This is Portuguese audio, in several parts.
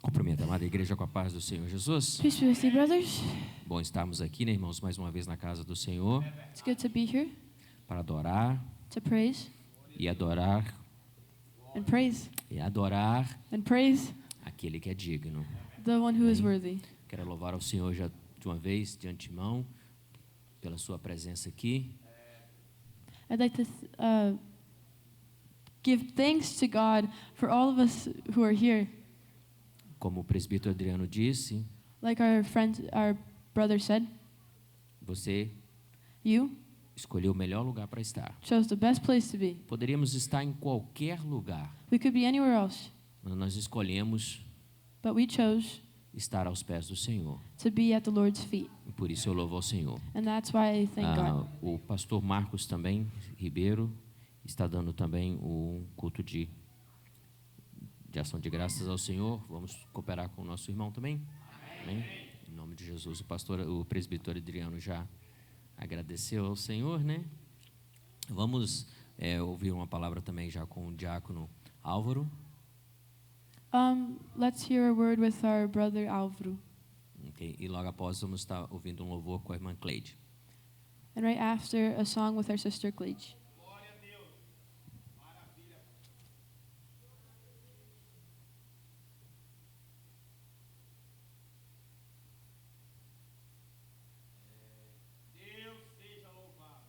Cumprimento a amada igreja com a paz do Senhor Jesus. Peace be with you, brothers. Bom estarmos aqui, né, irmãos, mais uma vez na casa do Senhor It's good to be here para adorar to praise e adorar and praise e adorar and praise aquele que é digno. the one who is worthy. Quero louvar ao Senhor já de uma vez, de antemão, pela sua presença aqui. I'd like to give thanks to God for all of us who are here. Como o presbítero Adriano disse, Like our brother said, você you escolheu o melhor lugar para estar. chose the best place to be. Poderíamos estar em qualquer lugar, We could be anywhere else, mas nós escolhemos but we chose estar aos pés do Senhor. to be at the Lord's feet. E por isso eu louvo ao Senhor. And that's why I thank God. O pastor Marcos também, Ribeiro, está dando também um culto de ação de graças ao Senhor. Vamos cooperar com o nosso irmão também. Amém? Em nome de Jesus, o presbítero Adriano já agradeceu ao Senhor, né? Vamos ouvir uma palavra também já com o diácono Álvaro. Let's hear a word with our brother Álvaro. Okay. E logo após vamos estar ouvindo um louvor com a irmã Cleide. And right after, a song with our sister Cleide. Glória a Deus. Maravilha. Deus seja louvado.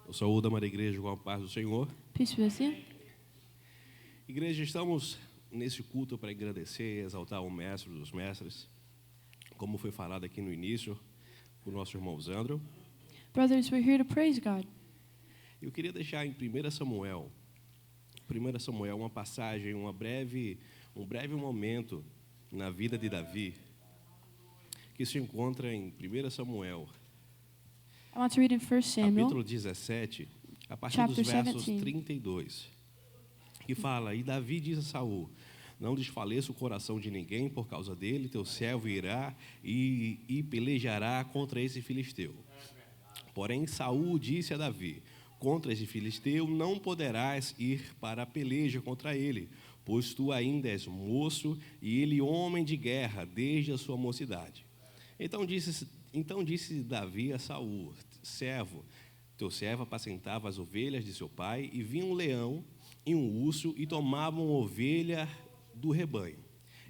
Eu saúdo a amada igreja com a paz do Senhor. Peace be with you. Igreja, estamos nesse culto para agradecer e exaltar o mestre dos mestres, como foi falado aqui no início, por nosso irmão Zandro. Brothers, we're here to praise God. Eu queria deixar em 1 Samuel, uma passagem, um breve momento na vida de Davi, que se encontra em 1 Samuel, I want to read in 1 Samuel, capítulo 17, a partir chapter dos versos 17. 32, que fala: E Davi diz a Saul: Não desfaleça o coração de ninguém por causa dele, teu servo irá e pelejará contra esse filisteu. Porém Saul disse a Davi: Contra esse filisteu não poderás ir para a peleja contra ele, pois tu ainda és moço e ele homem de guerra desde a sua mocidade. Então disse Davi a Saul: Servo, teu servo apacentava as ovelhas de seu pai, e vinha um leão e um urso e tomavam ovelha do rebanho.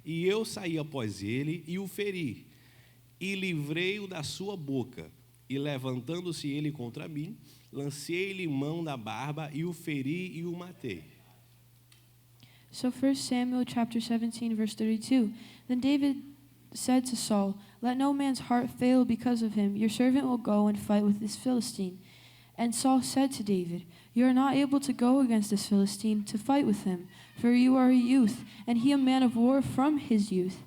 E eu saí após ele e o feri, e livrei-o da sua boca. E levantando-se ele contra mim, lancei-lhe mão da barba e o feri e o matei. So 1 Samuel chapter 17 verse 32. Then David said to Saul, Let no man's heart fail because of him. Your servant will go and fight with this Philistine. And Saul said to David, You are not able to go against this Philistine to fight with him, for you are a youth, and he a man of war from his youth.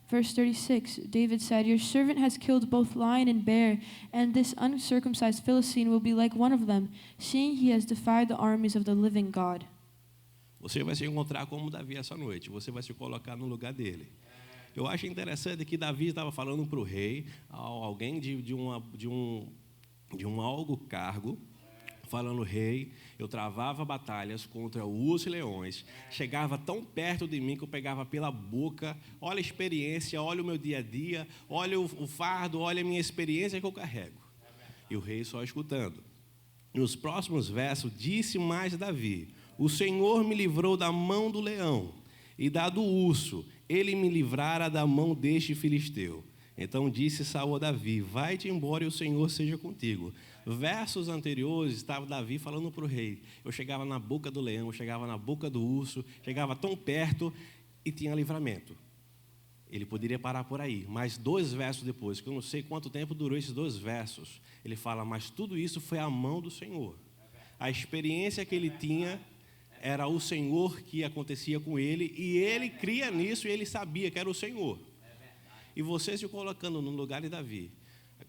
Verse 36, David said, Your servant has killed both lion and bear, and this uncircumcised Philistine will be like one of them, seeing he has defied the armies of the living God. Você vai se encontrar como Davi essa noite, você vai se colocar no lugar dele. Eu acho interessante que Davi estava falando para o rei, alguém de um alto cargo, falando: Rei, eu travava batalhas contra ursos e leões, chegava tão perto de mim que eu pegava pela boca. Olha a experiência, olha o meu dia a dia, olha o fardo, olha a minha experiência que eu carrego. E o rei só escutando. Nos próximos versos disse mais Davi: O Senhor me livrou da mão do leão e da do urso, ele me livrara da mão deste filisteu. Então disse Saul a Davi: Vai-te embora e o Senhor seja contigo. Versos anteriores estava Davi falando para o rei: Eu chegava na boca do leão, eu chegava na boca do urso, chegava tão perto e tinha livramento. Ele poderia parar por aí, mas 2 versos depois, que eu não sei quanto tempo durou esses 2 versos, ele fala: Mas tudo isso foi a mão do Senhor. A experiência que ele tinha era o Senhor que acontecia com ele, e ele cria nisso e ele sabia que era o Senhor. E você se colocando no lugar de Davi,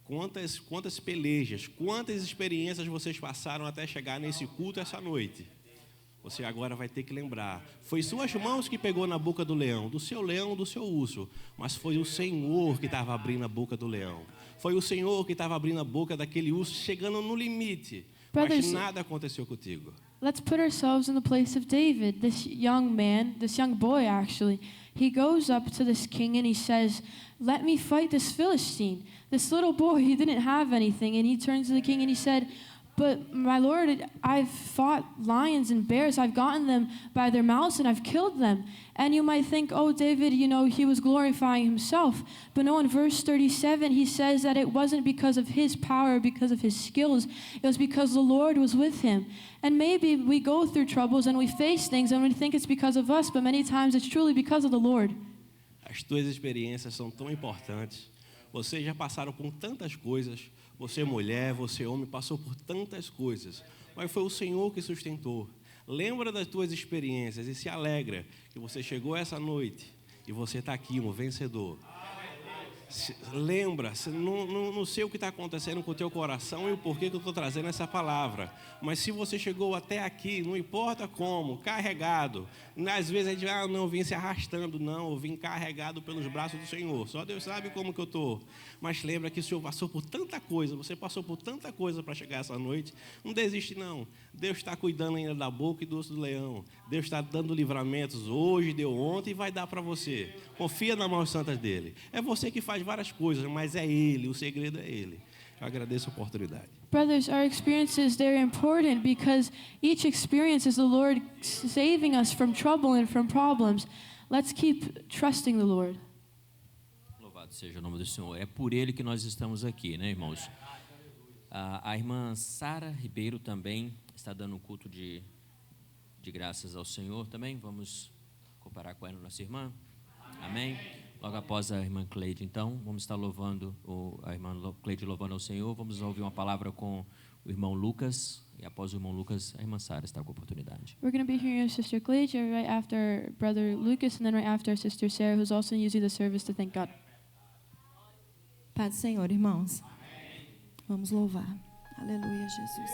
quantas pelejas, quantas experiências vocês passaram até chegar nesse culto essa noite. Você agora vai ter que lembrar: foi suas mãos que pegou na boca do leão, do seu urso, mas foi o Senhor que estava abrindo a boca do leão. Foi o Senhor que estava abrindo a boca daquele urso, chegando no limite. Mas nada aconteceu contigo. Let's put ourselves in the place of David, this young boy actually. he goes up to this king and he says, "Let me fight this Philistine." This little boy, he didn't have anything, and he turns to the king and he said, "But my lord, I've fought lions and bears. I've gotten them by their mouths and I've killed them." And you might think, oh, David, he was glorifying himself. But no, in verse 37, he says that it wasn't because of his power, because of his skills. It was because the Lord was with him. And maybe we go through troubles and we face things and we think it's because of us, but many times it's truly because of the Lord. As tuas experiências são tão importantes. Vocês já passaram por tantas coisas. Você mulher, você homem, passou por tantas coisas. Mas foi o Senhor que sustentou. Lembra das tuas experiências e se alegra que você chegou essa noite e você está aqui, um vencedor. Lembra, não sei o que está acontecendo com o teu coração e o porquê que eu estou trazendo essa palavra, mas se você chegou até aqui, não importa como, carregado, às vezes a gente não vim se arrastando, não, eu vim carregado pelos braços do Senhor, só Deus sabe como que eu estou, mas lembra que o Senhor passou por tanta coisa, você passou por tanta coisa para chegar essa noite, não desiste não, Deus está cuidando ainda da boca e do osso do leão, Deus está dando livramentos hoje, deu ontem e vai dar para você, confia nas mãos santas dele, é você que faz várias coisas, mas é Ele, o segredo é Ele. Eu agradeço a oportunidade. Brothers, our experiences, they're important because each experience is the Lord saving us from trouble and from problems. Let's keep trusting the Lord. Louvado seja o nome do Senhor. É por Ele que nós estamos aqui, né, irmãos? A irmã Sara Ribeiro também está dando um culto de graças ao Senhor também. Vamos comparar com ela, nossa irmã. Amém. Logo após a irmã Cleide, então, vamos estar louvando, a irmã Cleide louvando ao Senhor. Vamos ouvir uma palavra com o irmão Lucas. E após o irmão Lucas, a irmã Sara está com a oportunidade. We're going to be hearing Sister Cleide right after Brother Lucas, and then right after Sister Sarah, who's also using the service to thank God. Paz do Senhor, irmãos. Vamos louvar. Aleluia, Jesus.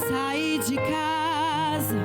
Sair de casa,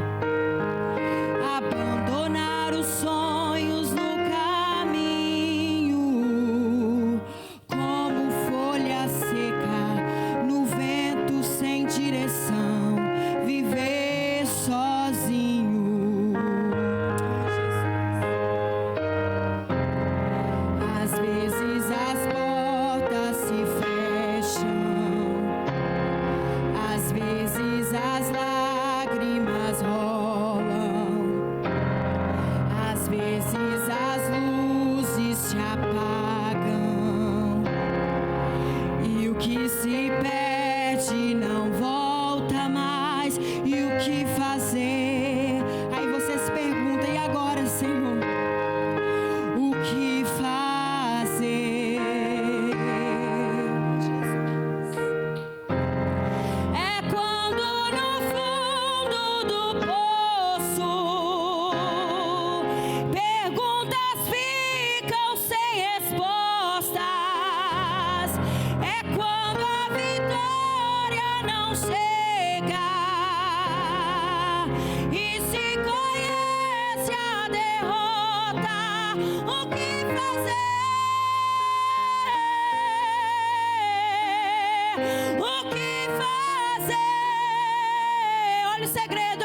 olha o segredo.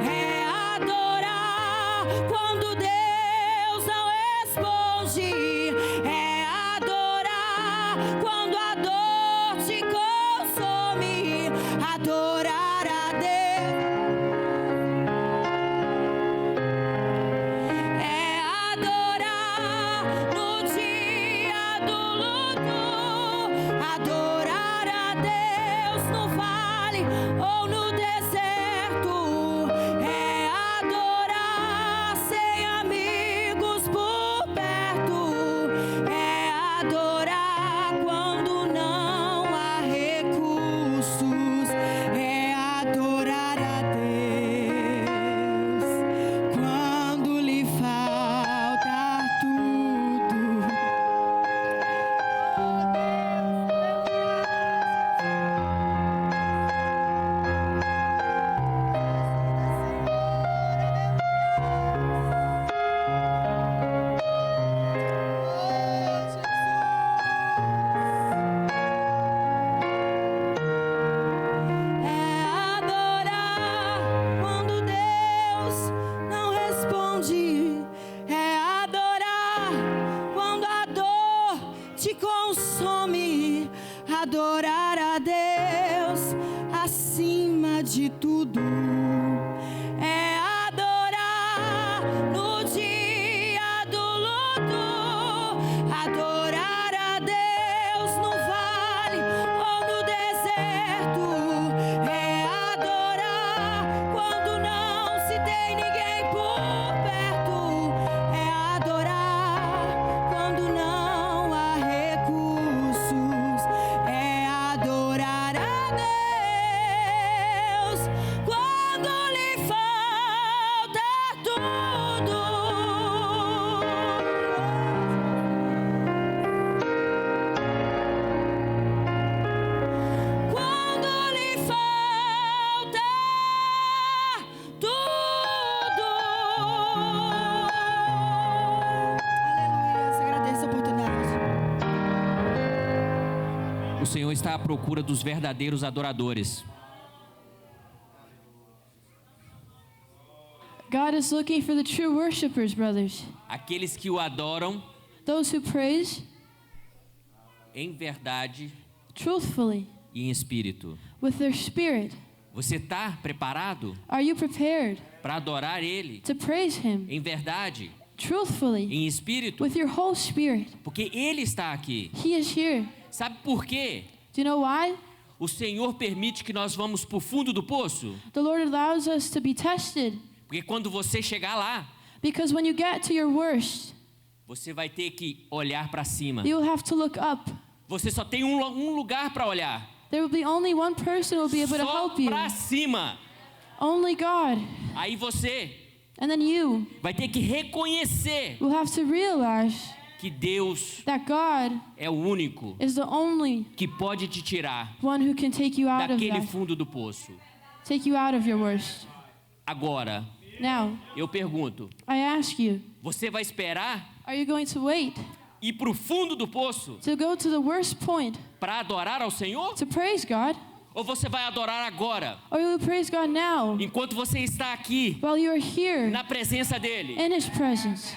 É adorar quando Deus não responde. É adorar quando a dor te consome. Adorar a Deus. É adorar no dia do luto. Adorar a Deus no vale ou no deserto. É adorar sem amigos por perto. É adorar quando não há recursos. É adorar a Deus quando lhe falta tudo. É adorar quando Deus não responde. É adorar quando a dor te consome. Adorar a Deus acima de tudo. É adorar no dia do luto. Adorar a Deus no vale ou no deserto. É adorar quando não se tem ninguém por perto. É adorar quando não há recursos. É adorar a Deus quando lhe falta tudo. Quando lhe falta tudo. Aleluia, agradeço a oportunidade. O Senhor está à procura dos verdadeiros adoradores. God is looking for the true worshipers, brothers. Aqueles que o adoram Those who praise em verdade truthfully e em espírito. with their spirit. Você está preparado Are you prepared para adorar Ele to praise Him em verdade, truthfully em espírito? with your whole spirit? Porque Ele está aqui. He is here. Sabe por quê? Do you know why? O Senhor permite que nós vamos para o fundo do poço. The Lord allows us to be tested Porque quando você chegar lá, because when you get to your worst, você vai ter que olhar para cima. you will have to look up. Você só tem um lugar para olhar. There will be only one person who will be able to Só help you. para cima. Only God. Aí você And then you vai ter que reconhecer will have to realize que Deus that God é o único is the only que pode te tirar one who can take you out of daquele that, fundo do poço. take you out of your worst. Agora, Now, eu pergunto, I ask you, você vai esperar are you going to wait ir para o fundo do poço to go to the worst point para adorar ao Senhor? to praise God? Ou você vai adorar agora, Or you will praise God now enquanto você está aqui, while you are here na presença dEle? in His presence?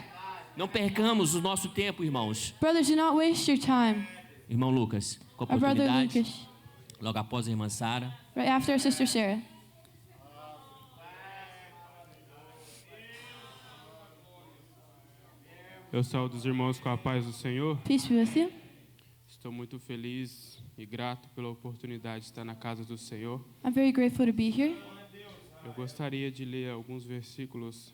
Não percamos o nosso tempo, irmãos. Brothers, do not waste your time. Irmão Lucas, com a Our brother oportunidade, Lucas, logo após a irmã Sara. right after our sister Sarah. Eu saúdo os irmãos com a paz do Senhor. Peace be with you. Estou muito feliz e grato pela oportunidade de estar na casa do Senhor. I'm very grateful to be here. Eu gostaria de ler alguns versículos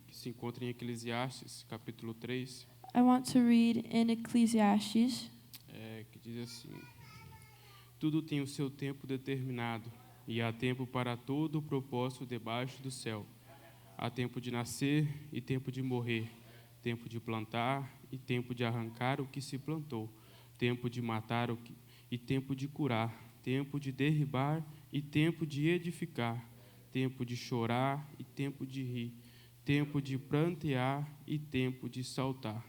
que se encontram em Eclesiastes, capítulo 3, I want to read in Ecclesiastes, que diz assim: Tudo tem o seu tempo determinado, e há tempo para todo o propósito debaixo do céu. Há tempo de nascer e tempo de morrer, tempo de plantar e tempo de arrancar o que se plantou, tempo de matar e tempo de curar, tempo de derribar e tempo de edificar, tempo de chorar e tempo de rir, tempo de prantear e tempo de saltar.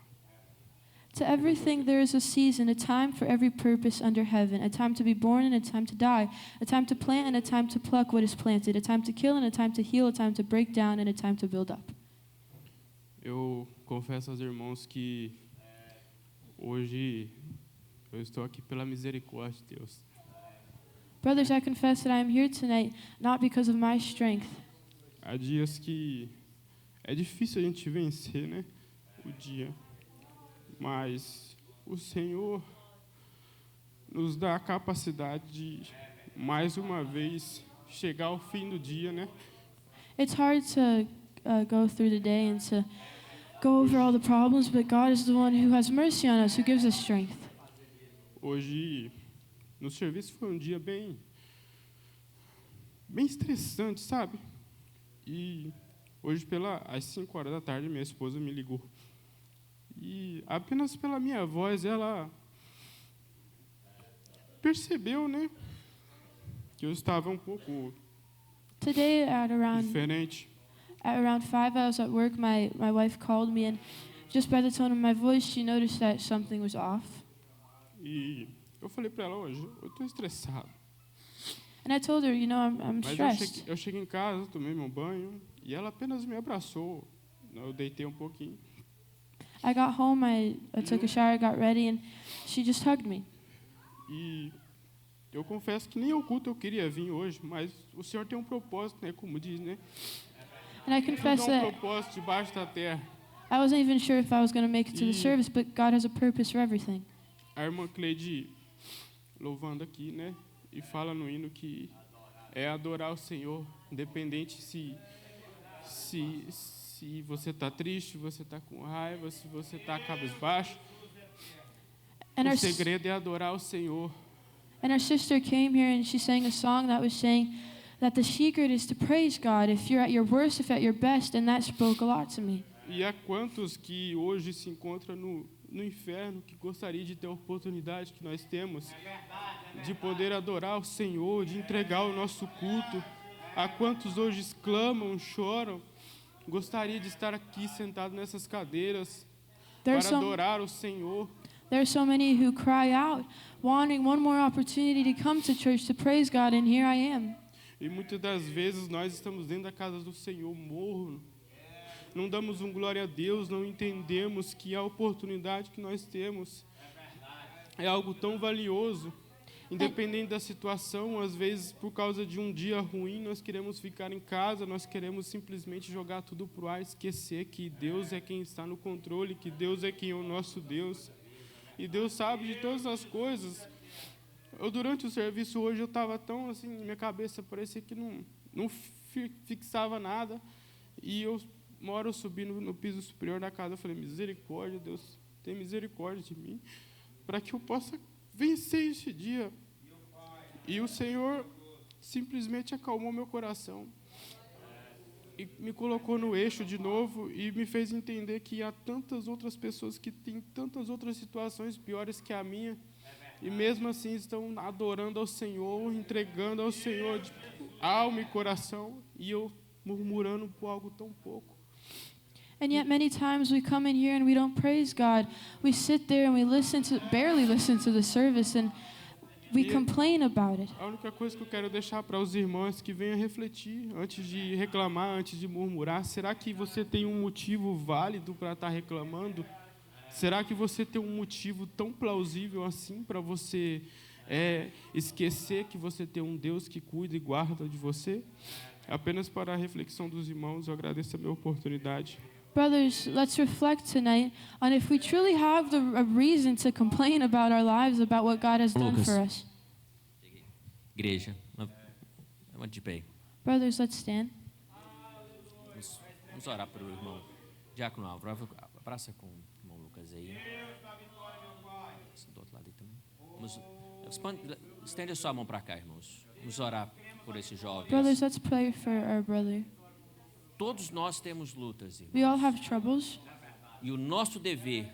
To everything there is a season, a time for every purpose under heaven, a time to be born and a time to die, a time to plant and a time to pluck what is planted, a time to kill and a time to heal, a time to break down and a time to build up. Eu confesso aos irmãos que hoje eu estou aqui pela misericórdia de Deus. Brothers, I confess that I am here tonight not because of my strength. Há dias que é difícil a gente vencer, né? O dia. Mas o Senhor nos dá a capacidade de, mais uma vez, chegar ao fim do dia, né? It's hard to go through the day and to go over all the problems, but God is the one who has mercy on us, who gives us strength. Hoje, no serviço, foi um dia bem estressante, sabe? E hoje, às 5 horas da tarde, minha esposa me ligou. E apenas pela minha voz, ela percebeu, né? Que eu estava um pouco Today at around diferente. 5, I was at work. My wife called me, and just by the tone of my voice, she noticed that something was off. E eu falei para ela hoje, eu estou estressado. And I told her, you know, I'm Mas stressed. eu cheguei em casa, tomei meu banho, e ela apenas me abraçou. Eu deitei um pouquinho. I got home, I took a shower, got ready, and she just hugged me. E eu confesso que nem ao culto eu queria vir hoje, mas o Senhor tem um propósito, né? Como diz, né? And I Tudo confess há um that propósito debaixo da terra. I wasn't even sure if I was going to make it to the E- service, but God has a purpose for everything. A irmã Cleide louvando aqui, né? E fala no hino que é adorar o Senhor, independente se você está triste, se você está com raiva, se você está cabisbaixo. And O our, segredo é adorar o Senhor. and our sister came here and she sang a song that was saying that the secret is to praise God if you're at your worst, if at your best, and that spoke a lot to me. E há quantos que hoje se encontram no inferno que gostaria de ter a oportunidade que nós temos de poder adorar o Senhor, de entregar o nosso culto. Há quantos hoje clamam, choram, gostaria de estar aqui sentado nessas cadeiras para There's adorar o Senhor. There's so many who cry out, wanting one more opportunity to come to church to praise God, and here I am. E muitas das vezes nós estamos dentro da casa do Senhor morno. Não damos um glória a Deus, não entendemos que a oportunidade que nós temos é algo tão valioso. Independente da situação, às vezes por causa de um dia ruim, nós queremos ficar em casa, nós queremos simplesmente jogar tudo pro ar, esquecer que Deus é quem está no controle, que Deus é quem é o nosso Deus. E Deus sabe de todas as coisas. Durante o serviço hoje, eu estava tão assim, minha cabeça parecia que não fixava nada. E uma hora eu subi no piso superior da casa, eu falei, misericórdia, Deus, tem misericórdia de mim, para que eu possa vencer esse dia. E o Senhor simplesmente acalmou meu coração e me colocou no eixo de novo e me fez entender que há tantas outras pessoas que têm tantas outras situações piores que a minha e mesmo assim estão adorando ao Senhor, entregando ao Senhor de alma e coração, e eu murmurando por algo tão pouco. And yet many times we come in here and we don't praise God. We sit there and we barely listen to the service, and we complain about it. A única coisa que eu quero deixar para os irmãos que venham refletir, antes de reclamar, antes de murmurar, será que você tem um motivo válido para estar reclamando? Será que você tem um motivo tão plausível assim para você esquecer que você tem um Deus que cuida e guarda de você? Apenas para a reflexão dos irmãos, eu agradeço a minha oportunidade. Brothers, let's reflect tonight on if we truly have a reason to complain about our lives, about what God has done Lucas. for us. Igreja, levante de pé. Brothers, let's stand. Vamos orar para o irmão Diácono Álvaro. Abraça com o irmão Lucas aí. Do outro lado aí também. Estende a sua mão para cá, irmãos. Vamos orar por esses jovens. Brothers, let's pray for our brother. Todos nós temos lutas, irmãos. We all have troubles, E o nosso dever,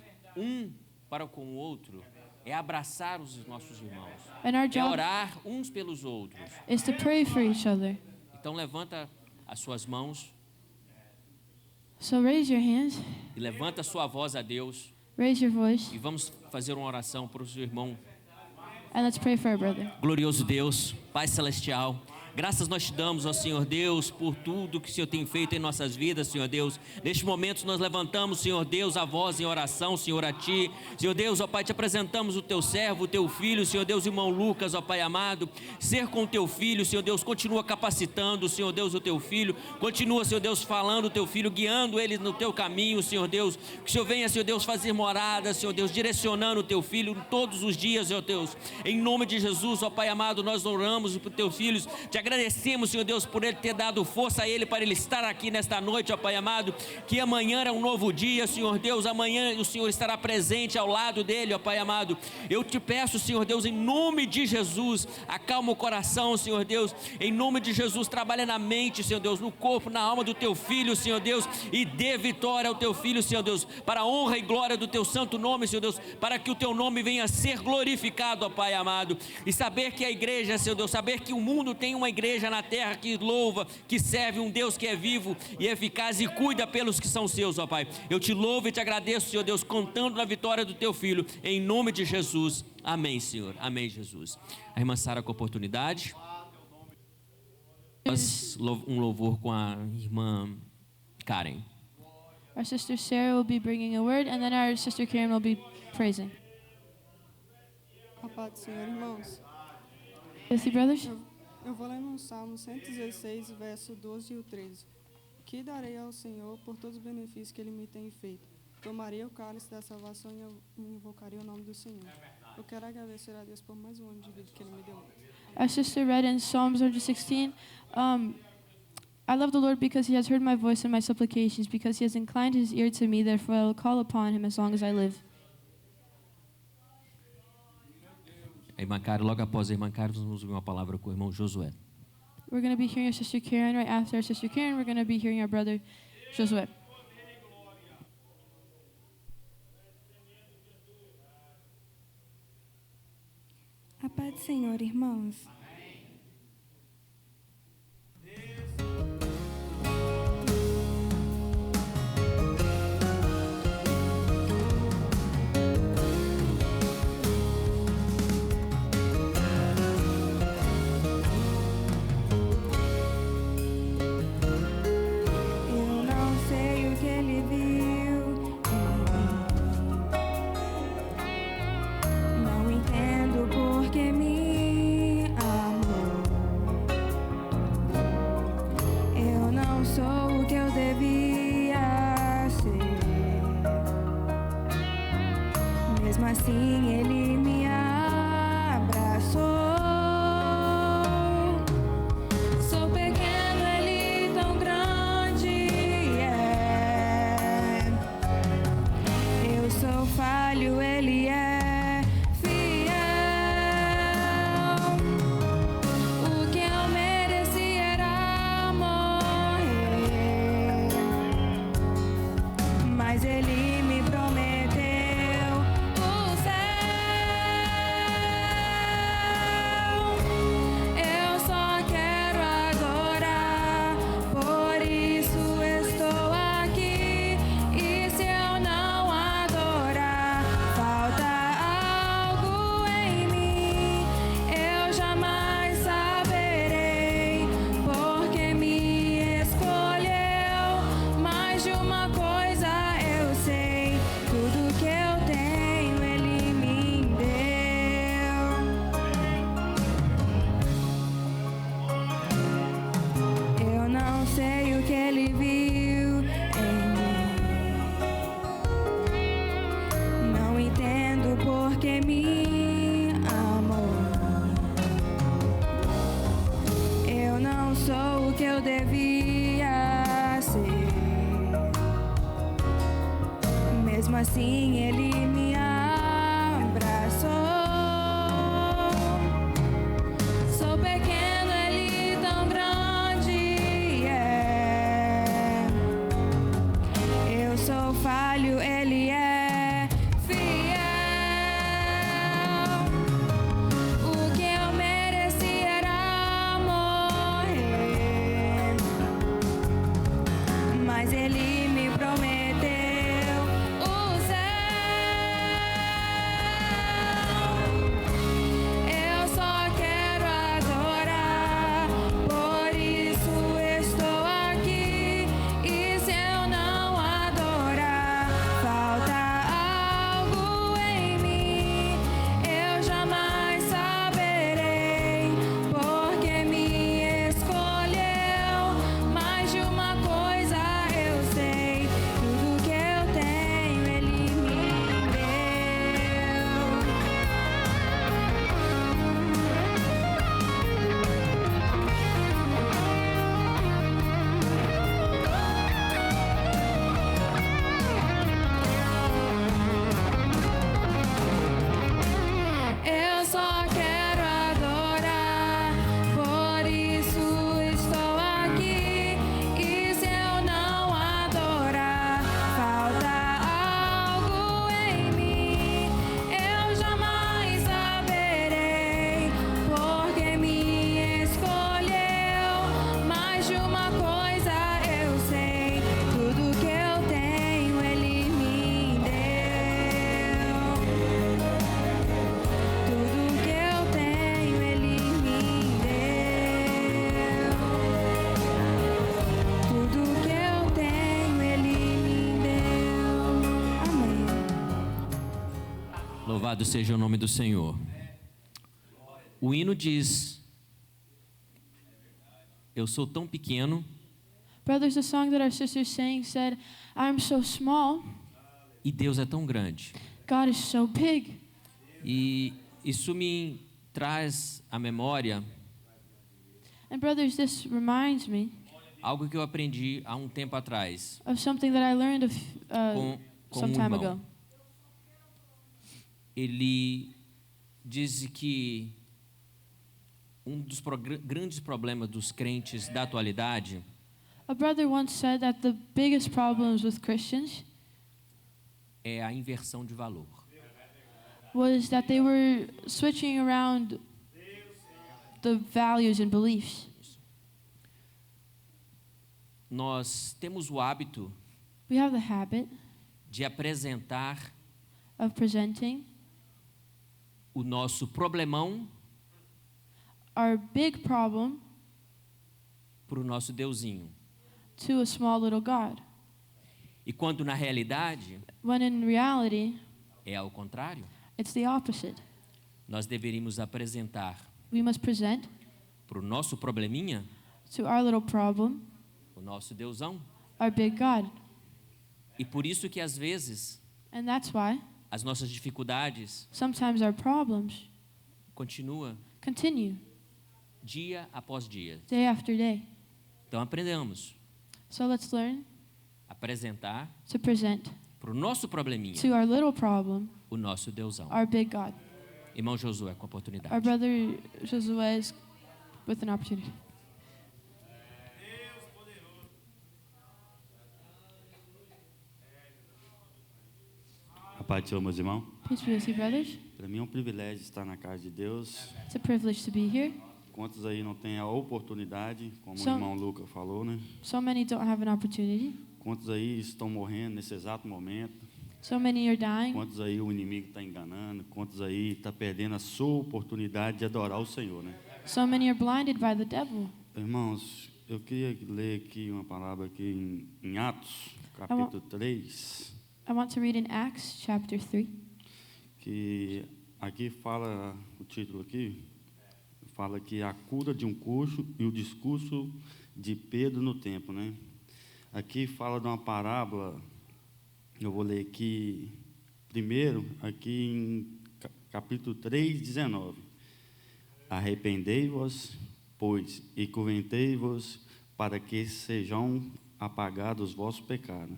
para com o outro, é abraçar os nossos irmãos. and our É job orar uns pelos outros. is to pray for each other. Então levanta as suas mãos So raise your hands, e levanta a sua voz a Deus. Raise your voice e vamos fazer uma oração para o seu irmão. and let's pray for our brother. Glorioso Deus, Pai Celestial, graças nós te damos, ó Senhor Deus, por tudo que o Senhor tem feito em nossas vidas, Senhor Deus. Neste momento nós levantamos, Senhor Deus, a voz em oração, Senhor, a Ti. Senhor Deus, ó Pai, te apresentamos o Teu servo, o Teu filho, Senhor Deus, irmão Lucas, ó Pai amado. Ser com o Teu filho, Senhor Deus, continua capacitando, Senhor Deus, o Teu filho. Continua, Senhor Deus, falando o Teu filho, guiando ele no Teu caminho, Senhor Deus. Que o Senhor venha, Senhor Deus, fazer morada, Senhor Deus, direcionando o Teu filho todos os dias, Senhor Deus. Em nome de Jesus, ó Pai amado, nós oramos por Teus filhos. Te agradecemos, Senhor Deus, por Ele ter dado força a Ele para Ele estar aqui nesta noite, ó Pai amado. Que amanhã é um novo dia, Senhor Deus. Amanhã o Senhor estará presente ao lado dele, ó Pai amado. Eu te peço, Senhor Deus, em nome de Jesus, acalma o coração, Senhor Deus. Em nome de Jesus, trabalha na mente, Senhor Deus, no corpo, na alma do Teu filho, Senhor Deus. E dê vitória ao Teu filho, Senhor Deus, para a honra e glória do Teu santo nome, Senhor Deus. Para que o Teu nome venha a ser glorificado, ó Pai amado. E saber que a igreja, Senhor Deus, saber que o mundo tem uma igreja na terra que louva, que serve um Deus que é vivo e eficaz e cuida pelos que são seus, ó Pai. Eu te louvo e te agradeço, Senhor Deus, contando na vitória do Teu filho, em nome de Jesus. Amém, Senhor. Amém, Jesus. A irmã Sara com a oportunidade. Um louvor com a irmã Karen. Our sister Sarah will be bringing a word, and then our sister Karen will be praising. A paz do Senhor, irmãos. With you, brothers? Eu vou ler no Salmo 116, verso 12 e o 13. Que darei ao Senhor por todos os benefícios que Ele me tem feito? Tomarei o cálice da salvação e eu invocarei o nome do Senhor. Eu quero agradecer a Deus por mais um ano de vida que Ele me deu. Our sister read in Psalms 116, I love the Lord because He has heard my voice and my supplications, because He has inclined His ear to me, therefore I will call upon Him as long as I live. A irmã Karen, logo após a irmã Karen, vamos ouvir uma palavra com o irmão Josué. We're going to be hearing our sister Karen. Right after our sister Karen, we're going to be hearing our brother Josué. A paz do Senhor, irmãos. Eu não sei o que Ele viu em mim. Não entendo por que me amou. Eu não sou o que eu devia ser. Mesmo assim, Ele me abraçou. Sou pequeno, Ele tão grande é. Eu sou falho, Ele é fiel. O que eu mereci era morrer, mas Ele me prometeu o céu. Eu só quero adorar, por isso estou aqui. E se eu não adorar, falta algo em mim. Eu jamais saberei porque me escolheu. Mais de uma coisa eu sei, tudo que eu tenho Ele me deu. Eu não sei o que Ele viu em mim. Não entendo por que me amou. Eu não sou o que eu devia ser. Mesmo assim, Ele me abraçou. Sou pequeno, Ele tão grande é. Eu sou falho, Ele é fiel. O que eu mereci era morrer, mas Ele me prometeu o céu. Louvado seja o nome do Senhor. O hino diz: eu sou tão pequeno Brothers, the song that our sister sang said, I'm so small, e Deus é tão grande. God is so big. E isso me traz à memória And brothers, this reminds me algo que eu aprendi há um tempo atrás of something that I learned com some um time irmão. ago. Ele diz que um dos grandes problemas dos crentes da atualidade A brother once said that the biggest problems with Christians é a inversão de valor. was that they were switching around the values and beliefs. Nós temos o hábito We have the habit de apresentar of presenting o nosso problemão our big problem para o nosso Deusinho. to a small little God, E quando na realidade when in reality, é ao contrário, it's the opposite. nós deveríamos apresentar We must present para o nosso probleminha to our little problem o nosso Deusão. our big God. E por isso que às vezes And that's why as nossas dificuldades sometimes our problems continuam continue dia após dia. day after day. Então aprendamos So let's learn a apresentar to present para o nosso probleminha to our little problem o nosso Deusão. our big God. Irmão Josué, com a oportunidade. Our brother Josué is with an opportunity. A paz do Senhor, meus irmãos. Peace be with you, brothers. Para mim é um privilégio estar na casa de Deus. It's a privilege to be here. Quantos aí não têm a oportunidade, como So- o irmão Luca falou, né? So many don't have an opportunity. Quantos aí estão morrendo nesse exato momento? So many are dying. Quantos aí o inimigo está enganando? Quantos aí está perdendo a sua oportunidade de adorar o Senhor, né? So many are blinded by the devil. Irmãos, eu queria ler aqui uma palavra aqui em Atos, capítulo 3, I want to read in Acts chapter 3. que aqui fala, o título aqui, fala que a cura de um coxo e o discurso de Pedro no templo, né? Aqui fala de uma parábola, eu vou ler aqui primeiro, aqui em capítulo 3, 19. Arrependei-vos, pois, e convertei-vos, para que sejam apagados os vossos pecados,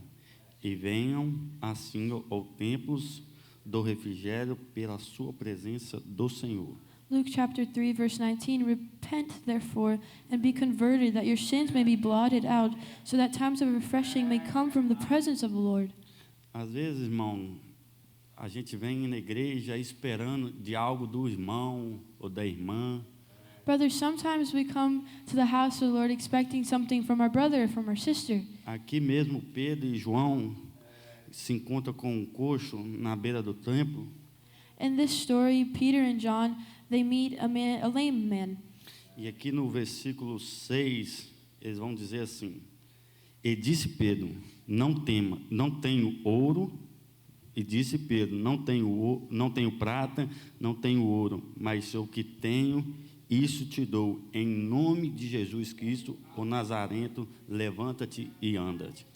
e venham assim ao templos do refrigério pela sua presença do Senhor. Luke chapter 3 verse 19, repent therefore and be converted, that your sins may be blotted out, so that times of refreshing may come from the presence of the Lord. Às vezes, irmão, a gente vem na igreja esperando de algo do irmão ou da irmã, Brothers, sometimes we come to the house of the Lord expecting something from our brother or from our sister. aqui mesmo Pedro e João se encontram com um coxo na beira do templo, In this story, Peter and John, they meet a lame man. e aqui no versículo 6, eles vão dizer assim: E disse Pedro, não tema, não tenho ouro, e disse Pedro, não tenho prata, não tenho ouro, mas o que tenho, isso te dou, em nome de Jesus Cristo, o Nazareno, levanta-te e anda-te.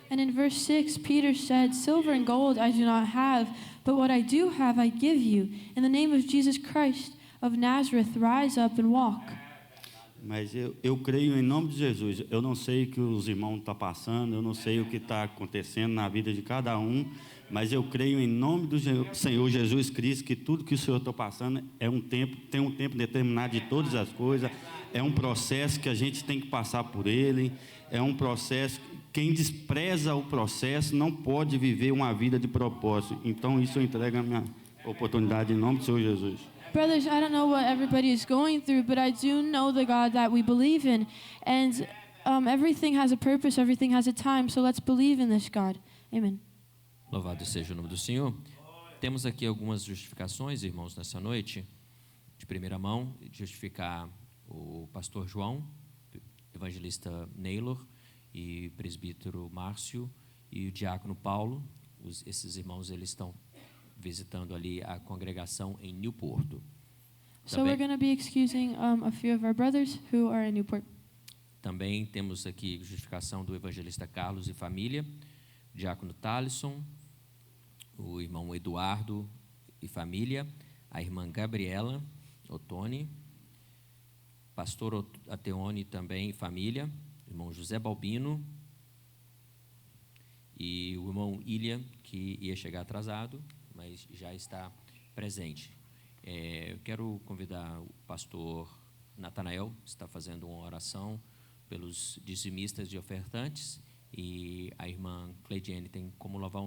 And in verse 6, Peter said, Silver and gold I do not have, but what I do have I give you. In the name of Jesus Christ of Nazareth, rise up and walk. Mas eu creio em nome de Jesus. Eu não sei o que os irmãos estão passando, eu não sei o que está acontecendo na vida de cada um, mas eu creio em nome do Senhor Jesus Cristo que tudo que o Senhor está passando tem um tempo determinado de todas as coisas, é um processo que a gente tem que passar por ele, é um processo. Quem despreza o processo não pode viver uma vida de propósito. Então, isso eu entrego a minha oportunidade em nome do Senhor Jesus. Brothers, I don't know what everybody is going through, but I do know the God that we believe in. And everything has a purpose, everything has a time, so let's believe in this God. Amen. Louvado seja o nome do Senhor. Temos aqui algumas justificações, irmãos, nessa noite, de primeira mão, de justificar o pastor João, evangelista Neylor, e presbítero Márcio e o diácono Paulo. Esses irmãos, eles estão visitando ali a congregação em Newport. So we're going to be excusing a few of our brothers who are in Newport. Também temos aqui justificação do evangelista Carlos e família, diácono Thalisson, o irmão Eduardo e família, a irmã Gabriela Ottoni, pastor Ateone também e família, irmão José Balbino e o irmão Ilha, que ia chegar atrasado, mas já está presente. Eu quero convidar o pastor Natanael, que está fazendo uma oração pelos dizimistas e ofertantes, e a irmã Cleidiane tem como louvar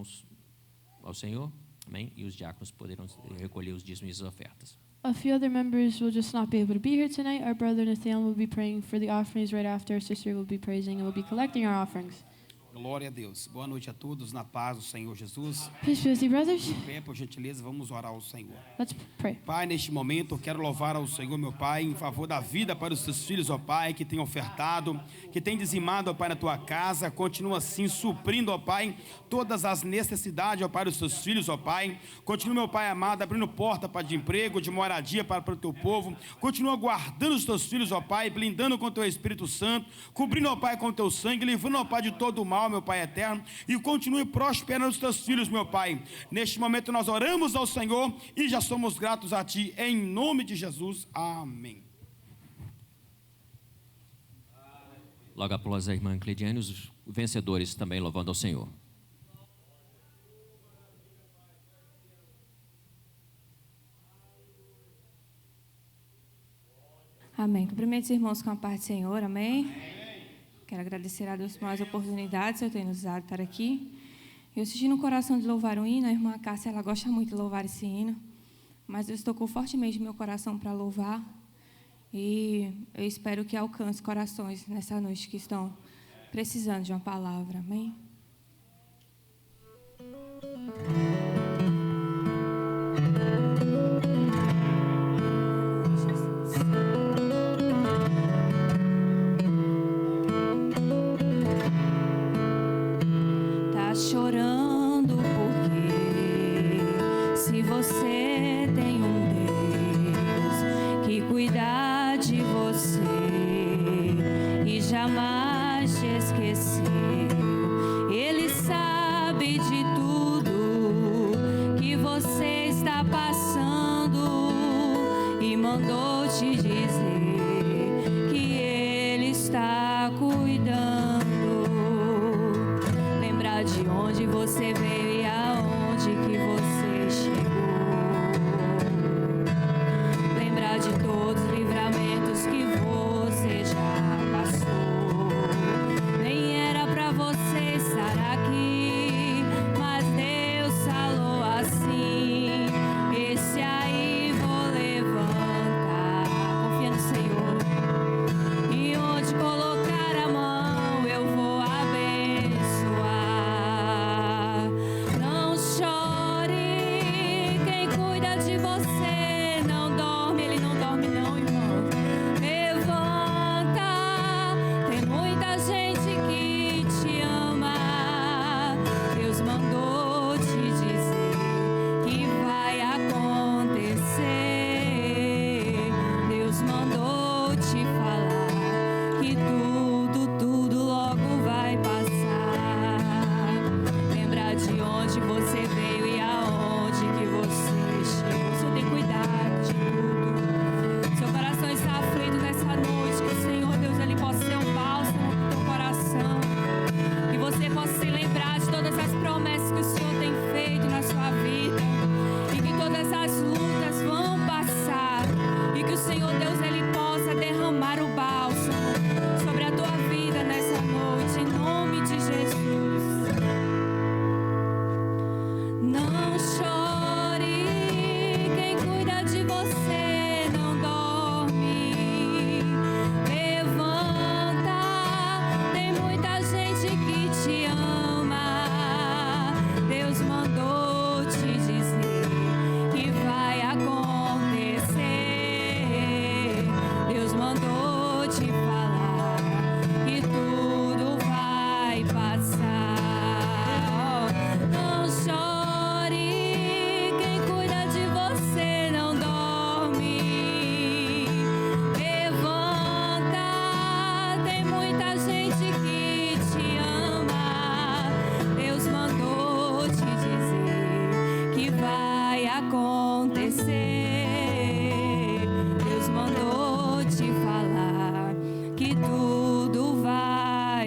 ao Senhor, amém? E os diáconos poderão recolher os dízimos e ofertas. A few other members will just not be able to be here tonight. Our brother Nathaniel will be praying for the offerings right after. Our sister will be praising and will be collecting our offerings. Glória a Deus. Boa noite a todos, na paz do Senhor Jesus. Peace be with you, brothers. De pé, por gentileza, vamos orar ao Senhor. Let's pray. Pai, neste momento eu quero louvar ao Senhor, meu Pai, em favor da vida para os teus filhos, ó Pai, que tem ofertado, que tem dizimado, ó Pai, na tua casa. Continua assim, suprindo, ó Pai, todas as necessidades, ó Pai, dos teus filhos, ó Pai. Continua, meu Pai amado, abrindo porta para de emprego, de moradia para o teu povo. Continua guardando os teus filhos, ó Pai, blindando com o teu Espírito Santo, cobrindo, ó Pai, com o teu sangue, livrando, ó Pai, de todo o mal, meu Pai eterno, e continue prosperando os teus filhos, meu Pai. Neste momento nós oramos ao Senhor e já somos gratos a Ti, em nome de Jesus. Amém. Logo após a irmã Cleidiane, os vencedores também louvando ao Senhor. Amém. Cumprimento os irmãos com a paz do Senhor. Amém. Quero agradecer a Deus por mais oportunidades que eu tenho nos dado de estar aqui. Eu senti no coração de louvar um hino. A irmã Cássia, ela gosta muito de louvar esse hino. Mas Deus tocou fortemente no meu coração para louvar. E eu espero que alcance corações nessa noite que estão precisando de uma palavra. Amém. Chorando porque se você tem um Deus que cuida de você e jamais te esqueceu, Ele sabe de tudo que você está passando e mandou te dizer que Ele está cuidando. De onde você veio e aonde que você chegou. Lembrar de todos os livramentos que você já passou. Nem era pra você estar aqui, mas Deus falou assim: esse aí vou levantar. Confia no Senhor. E onde colocar a mão eu vou abençoar.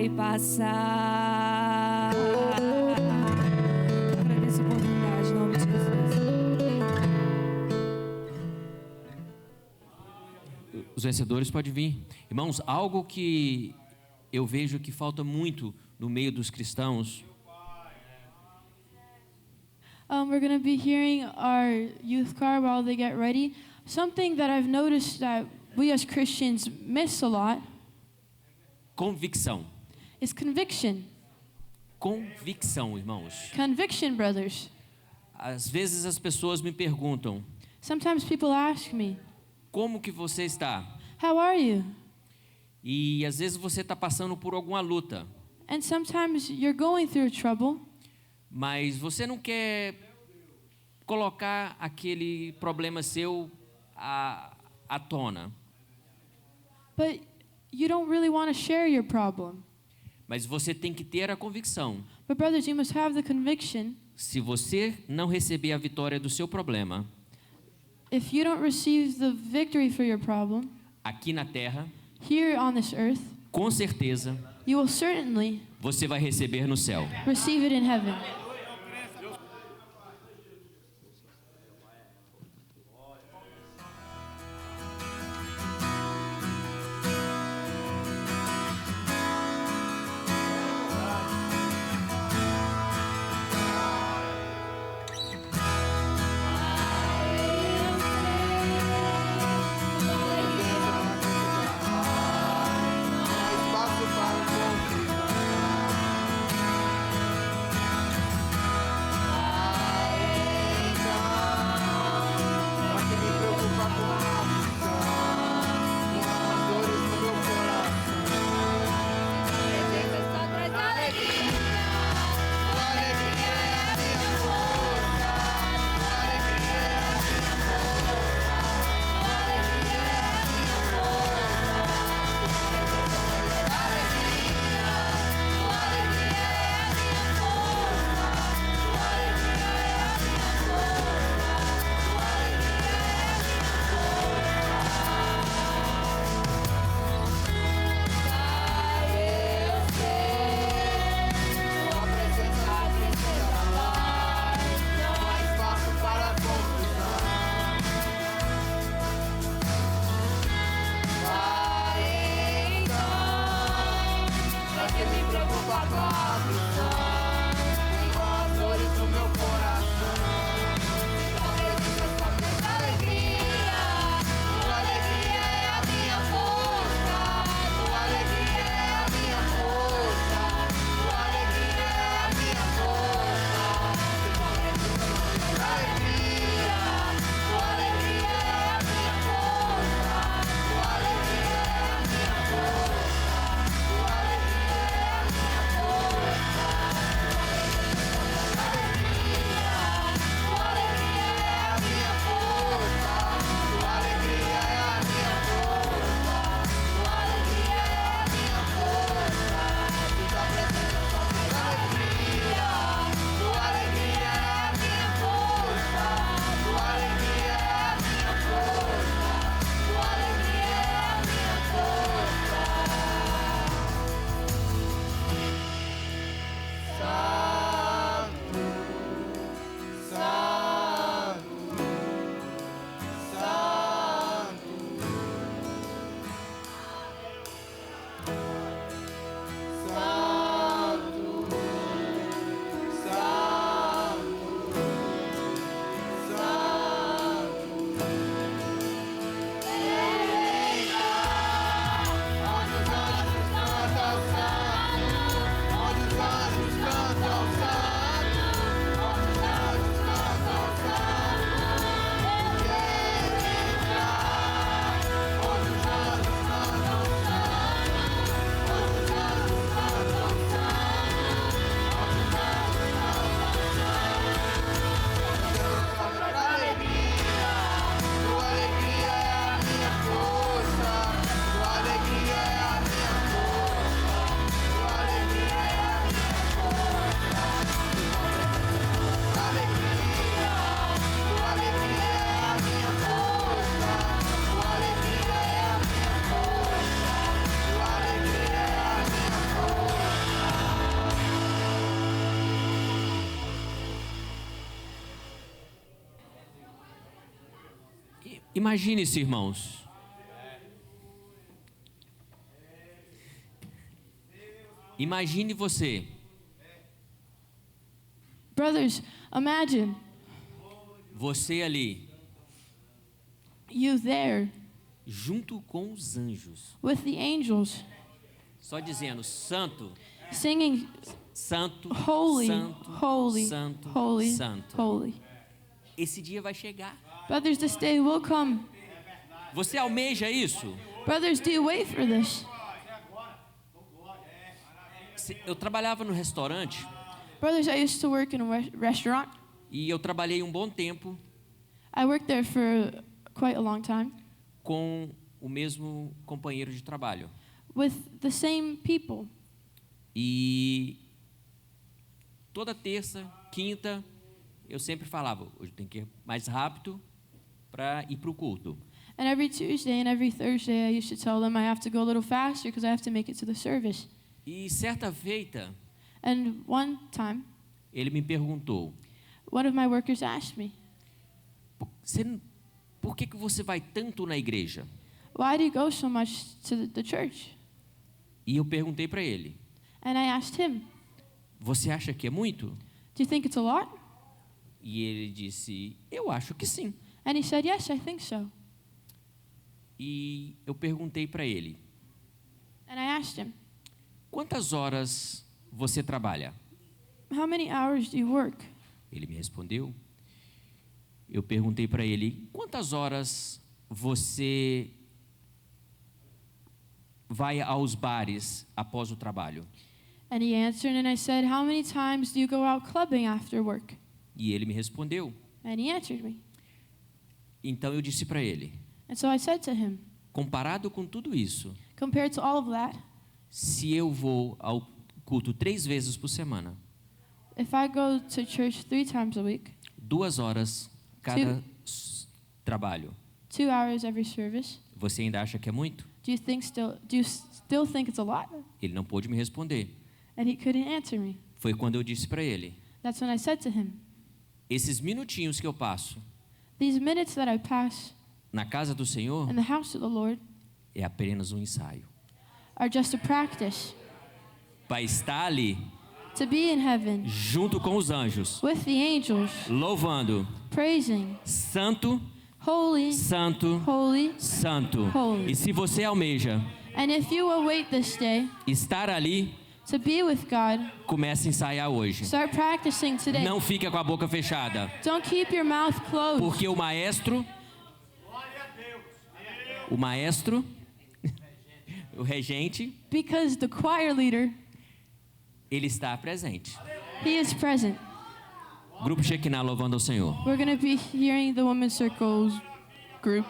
e passar. Agradeço a oportunidade, em nome de Jesus. Os vencedores podem vir. Irmãos, algo que eu vejo que falta muito no meio dos cristãos. We're going to be hearing our youth choir while they get ready. Something that I've noticed that we as Christians miss a lot Convicção. is conviction. Convicção, irmãos. Conviction, brothers. Às vezes as pessoas me perguntam: Sometimes people ask me, como que você está? how are you? E às vezes você está passando por alguma luta, And sometimes you're going through trouble, mas você não quer colocar aquele problema seu à tona. but you don't really want to share your problem. Mas você tem que ter a convicção. But brothers, you must have the conviction, Se você não receber a vitória do seu problema if you don't receive the victory for your problem aqui na terra, here on this earth, com certeza you will certainly você vai receber no céu. receive it in heaven. Espaço para Imagine isso, irmãos. Imagine você. Brothers, imagine Você ali, you there junto com os anjos, with the angels, só dizendo: Santo, singing, Santo, Holy, Santo, holy, Santo, holy, Santo. holy. Esse dia vai chegar. Brothers, this day will come. Você almeja isso? Brothers, do you wait for this? Eu trabalhava no restaurante Brothers, I used to work in a restaurant. e eu trabalhei um bom tempo I worked there for quite a long time com o mesmo companheiro de trabalho. with the same people. E toda terça, quinta, eu sempre falava: hoje tem que ir mais rápido para ir para o culto. And every Tuesday and every Thursday, I used to tell them I have to go a little faster because I have to make it to the service. E certa feita, And one time, ele me perguntou: one of my workers asked me, por que você vai tanto na igreja? why do you go so much to the church? E eu perguntei para ele: And I asked him, você acha que é muito? do you think it's a lot? E ele disse: eu acho que sim. And he said, yes, I think so. E eu perguntei para ele: And I asked him, quantas horas você trabalha? how many hours do you work? Ele me respondeu. Eu perguntei para ele: quantas horas você vai aos bares após o trabalho? And he answered, and I said, how many times do you go out clubbing after work? E ele me respondeu. And he answered me. Então eu disse para ele: And so I said to him, comparado com tudo isso, compared to all of that, se eu vou ao culto 3 vezes por semana, if I go to church 3 times a week, 2 horas cada trabalho, 2 hours every service, você ainda acha que é muito? do you still think it's a lot? Ele não pôde me responder. And he couldn't answer me. Foi quando eu disse para ele: That's when I said to him, esses minutinhos que eu passo these minutes that I pass na casa do Senhor in the house of the Lord é apenas um ensaio. are just a practice Para estar ali, to be in heaven junto com os anjos, with the angels, louvando: praising, Santo, holy, Santo, holy, Santo. Holy. E se você almeja and if you await this day estar ali, to be with God, comece a ensaiar hoje. start practicing today. Não fica com a boca fechada, Don't keep your mouth closed. porque o maestro, o regente, Because the choir leader, ele está presente. he is present. Grupo Shekinah louvando ao Senhor. We're going to be hearing the Women's Circles group.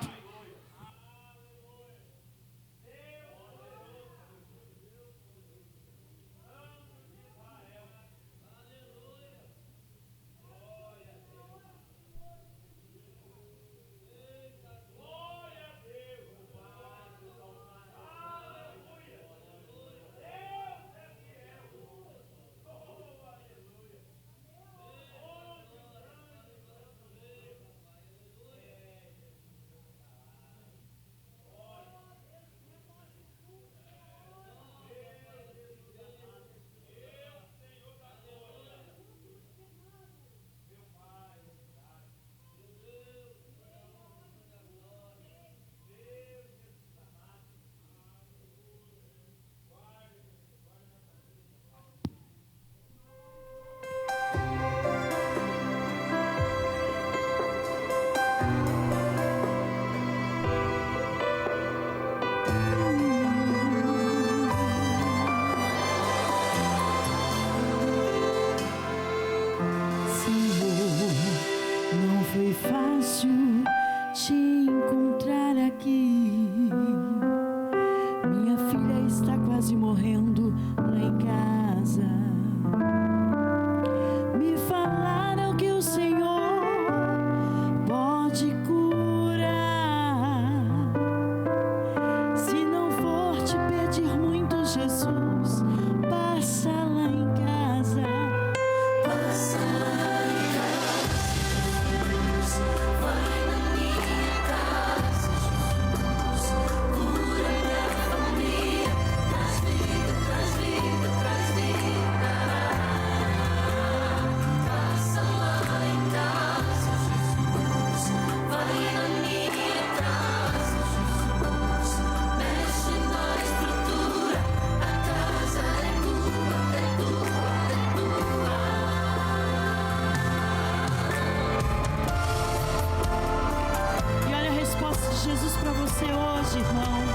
nosso irmão.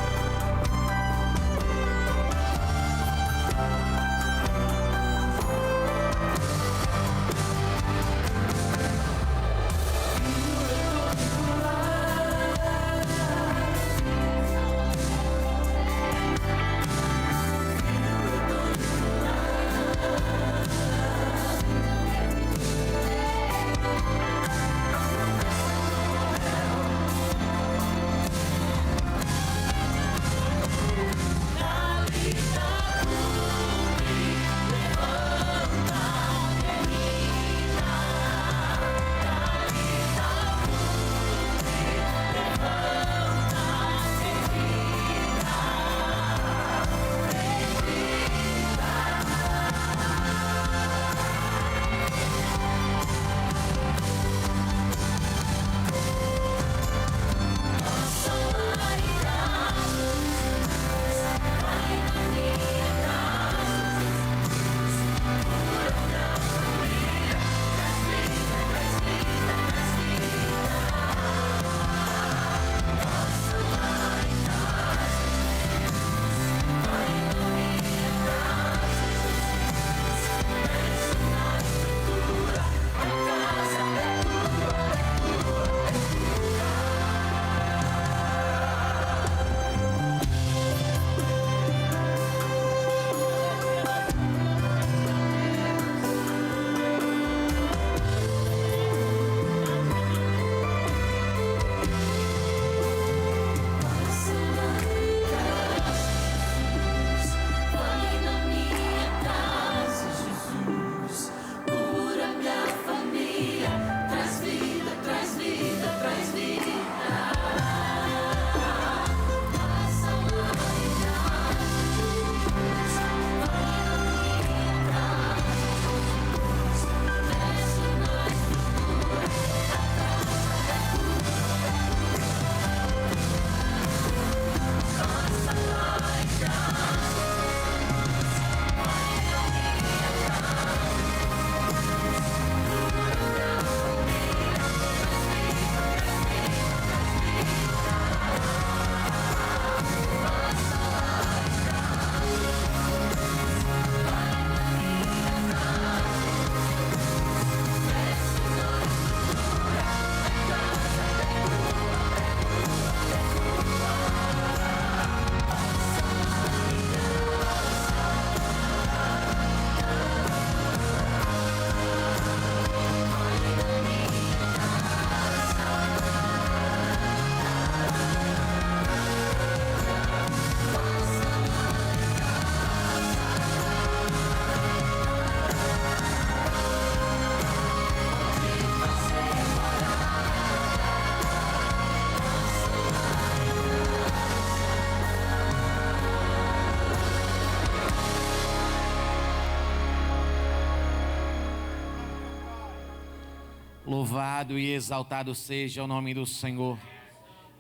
Louvado e exaltado seja o nome do Senhor.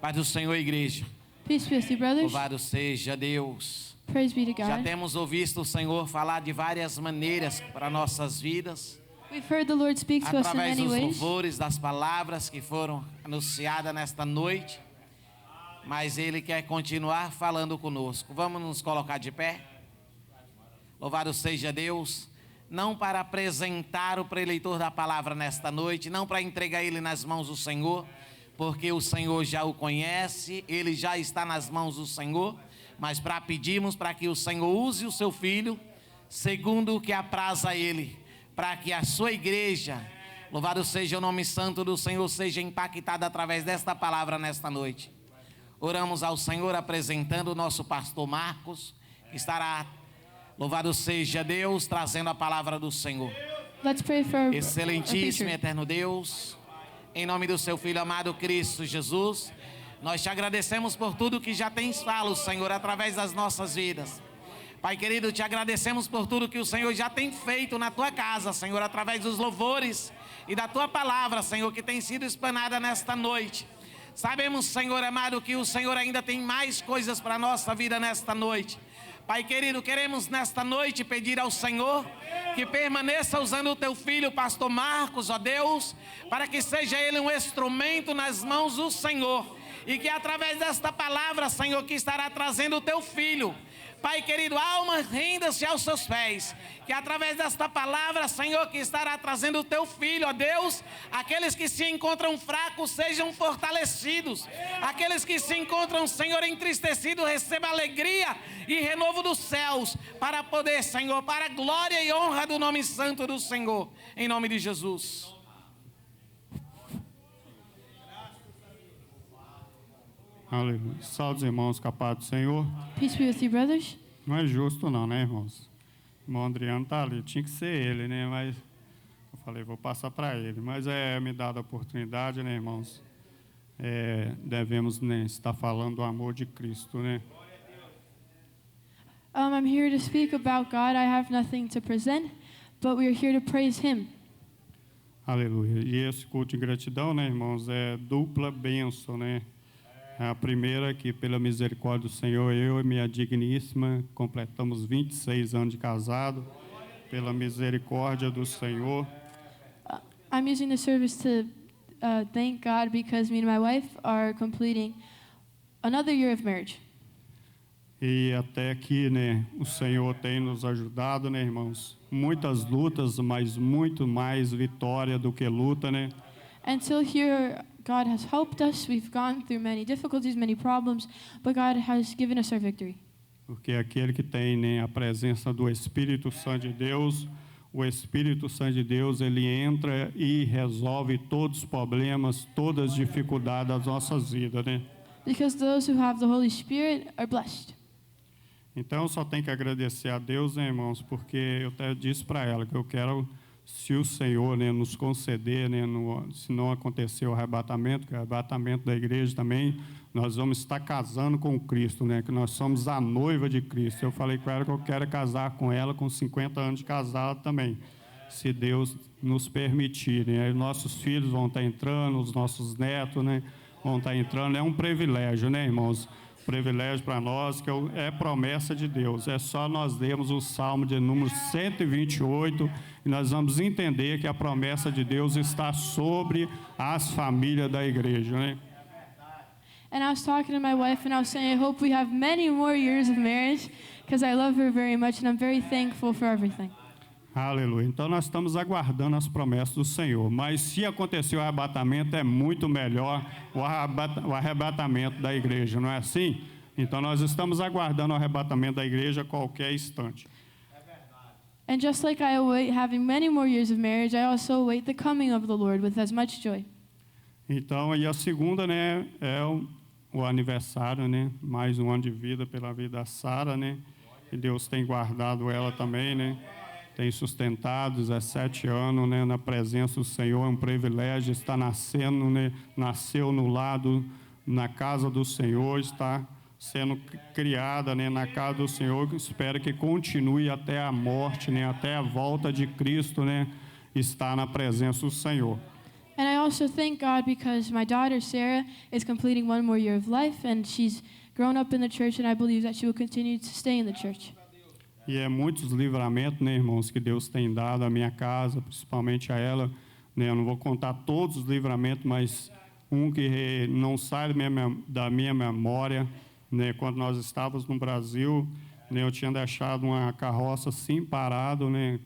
Paz do Senhor, igreja. Peace be with you, brothers. Louvado seja Deus. Praise be to God. Já temos ouvido o Senhor falar de várias maneiras para nossas vidas. We've heard the Lord speak to us in Através many dos ways. louvores, das palavras que foram anunciadas nesta noite. Mas Ele quer continuar falando conosco. Vamos nos colocar de pé. Louvado seja Deus. Não para apresentar o preleitor da palavra nesta noite, não para entregar ele nas mãos do Senhor, porque o Senhor já o conhece, ele já está nas mãos do Senhor, mas para pedirmos para que o Senhor use o seu filho, segundo o que apraz a ele, para que a sua igreja, louvado seja o nome santo do Senhor, seja impactada através desta palavra nesta noite. Oramos ao Senhor apresentando o nosso pastor Marcos, que estará, louvado seja Deus, trazendo a palavra do Senhor. Let's pray for our Excelentíssimo e preacher. eterno Deus, em nome do seu Filho amado Cristo Jesus, nós te agradecemos por tudo que já tens falado, Senhor, através das nossas vidas. Pai querido, te agradecemos por tudo que o Senhor já tem feito na tua casa, Senhor, através dos louvores e da tua palavra, Senhor, que tem sido explanada nesta noite. Sabemos, Senhor amado, que o Senhor ainda tem mais coisas para a nossa vida nesta noite. Pai querido, queremos nesta noite pedir ao Senhor que permaneça usando o teu filho, pastor Marcos, ó Deus, para que seja ele um instrumento nas mãos do Senhor. e que através desta palavra, Senhor, que estará trazendo o teu filho, Pai querido, alma, renda-se aos seus pés. Que através desta palavra, Senhor, que estará trazendo o teu filho, ó Deus, aqueles que se encontram fracos sejam fortalecidos. Aqueles que se encontram, Senhor, entristecidos, recebam alegria e renovo dos céus, para poder, Senhor, para a glória e honra do nome santo do Senhor, em nome de Jesus. Aleluia. Salve os irmãos, com a paz do Senhor. Peace be with you, brothers. Não é justo não, né, irmãos? O irmão Adriano está ali, tinha que ser ele, né? Mas eu falei, vou passar para ele. Mas me dada a oportunidade, né, irmãos? Devemos, né, estar falando do amor de Cristo, né? I'm here to speak about God. I have nothing to present, but we are here to praise Him. Aleluia. E esse culto de gratidão, né, irmãos, é dupla bênção, né? A primeira, que pela misericórdia do Senhor, eu e minha digníssima completamos 26 anos de casado, pela misericórdia do Senhor. I'm using the service to thank God because me and my wife are completing another year of marriage. E até aqui, né, o Senhor tem nos ajudado, né, irmãos? Muitas lutas, mas muito mais vitória do que luta, né? Until here, God has helped us. We've gone through many difficulties, many problems, but God has given us our victory. Porque aquele que tem, né, a presença do Espírito Santo de Deus, o Espírito Santo de Deus, ele entra e resolve todos os problemas, todas as dificuldades das nossas vidas, né? Because those who have the Holy Spirit are blessed. Então, eu só tenho que agradecer a Deus, né, irmãos, porque eu até disse para ela que eu quero, se o Senhor, né, nos conceder, né, se não acontecer o arrebatamento, que é o arrebatamento da igreja também, nós vamos estar casando com Cristo, né, que nós somos a noiva de Cristo. Eu falei com ela que eu quero casar com ela com 50 anos de casado também, se Deus nos permitir. Né? Aí nossos filhos vão estar entrando, os nossos netos, né, vão estar entrando. É um privilégio, né, irmãos? Privilégio para nós, que é promessa de Deus. É só nós lermos o Salmo de número 128 e nós vamos entender que a promessa de Deus está sobre as famílias da igreja, né? And I was talking to my wife and I was saying, I hope we have many more years of marriage because I love her very much and I'm very thankful for everything. Aleluia. Então nós estamos aguardando as promessas do Senhor. Mas se acontecer o arrebatamento, é muito melhor o arrebatamento da igreja, não é assim? Então nós estamos aguardando o arrebatamento da igreja a qualquer instante. And just like I await having many more years of marriage, I also await the coming of the Lord with as much joy. Então, e a segunda, né, é o aniversário, né? Mais um ano de vida pela vida da Sara, né? E Deus tem guardado ela também, né? Tem sustentado 17 anos, né, na presença do Senhor. É um privilégio estar nascendo, né, nasceu no lado, na casa do Senhor, está sendo criada, né, na casa do Senhor. Espero que continue até a morte, né, até a volta de Cristo, né, está na presença do Senhor. And I also thank God because my daughter Sarah is completing one more year of life and she's grown up in the church and I believe that she will continue to stay in the church. E é muitos livramentos, né, irmãos, que Deus tem dado à minha casa, principalmente a ela. Né, eu não vou contar todos os livramentos, mas um que não sai da minha memória. Né, quando nós estávamos no Brasil, né, eu tinha deixado uma carroça assim parado, né,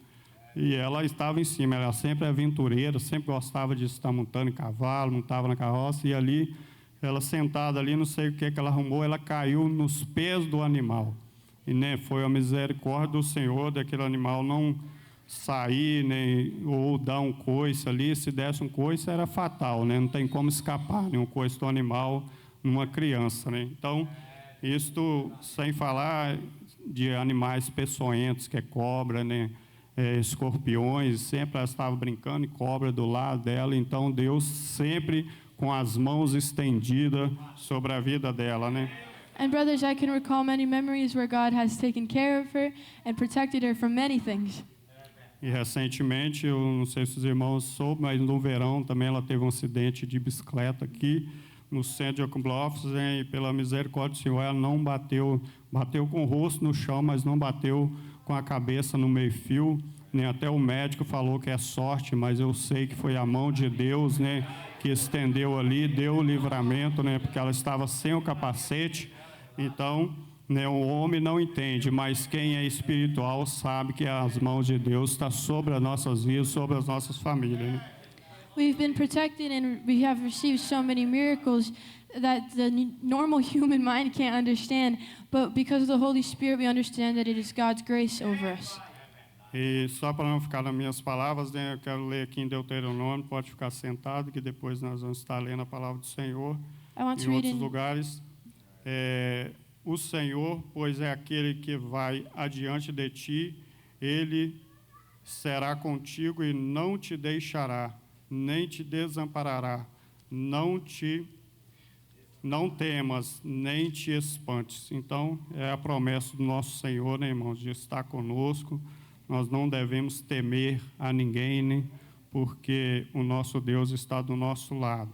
e ela estava em cima. Ela sempre é aventureira, sempre gostava de estar montando em cavalo, montava na carroça. E ali, ela sentada ali, não sei o que ela arrumou, ela caiu nos pés do animal. E, né, foi a misericórdia do Senhor daquele animal não sair, né, ou dar um coice ali. Se desse um coice, era fatal, né? Não tem como escapar, né, um coice do animal numa criança. Né? Então, isto sem falar de animais peçonhentos, que é cobra, né, escorpiões. Sempre ela estava brincando e cobra do lado dela. Então, Deus sempre com as mãos estendidas sobre a vida dela, né? And brothers, I can recall many memories where God has taken care of her and protected her from many things. E recentemente, eu não sei se os irmãos soubem, mas no verão também ela teve um acidente de bicicleta aqui no centro de Ocublofs, e pela misericórdia do Senhor, ela não bateu com o rosto no chão, mas não bateu com a cabeça no meio-fio. Né? Até o médico falou que é sorte, mas eu sei que foi a mão de Deus, né, que estendeu ali, deu o livramento, né, porque ela estava sem o capacete. Então, né, o homem não entende, mas quem é espiritual sabe que as mãos de Deus estão sobre as nossas vidas, sobre as nossas famílias, né? We've been protected and we have received so many miracles that the normal human mind can't understand. But because of the Holy Spirit, we understand that it is God's grace over us. E só para não ficar nas minhas palavras, né, eu quero ler aqui em Deuteronômio, pode ficar sentado, que depois nós vamos estar lendo a palavra do Senhor I want to em read outros in lugares. O Senhor, pois é aquele que vai adiante de ti, ele será contigo e não te deixará, nem te desamparará. Não temas, nem te espantes. Então, é a promessa do nosso Senhor, né, irmãos, de estar conosco. Nós não devemos temer a ninguém, né, porque o nosso Deus está do nosso lado.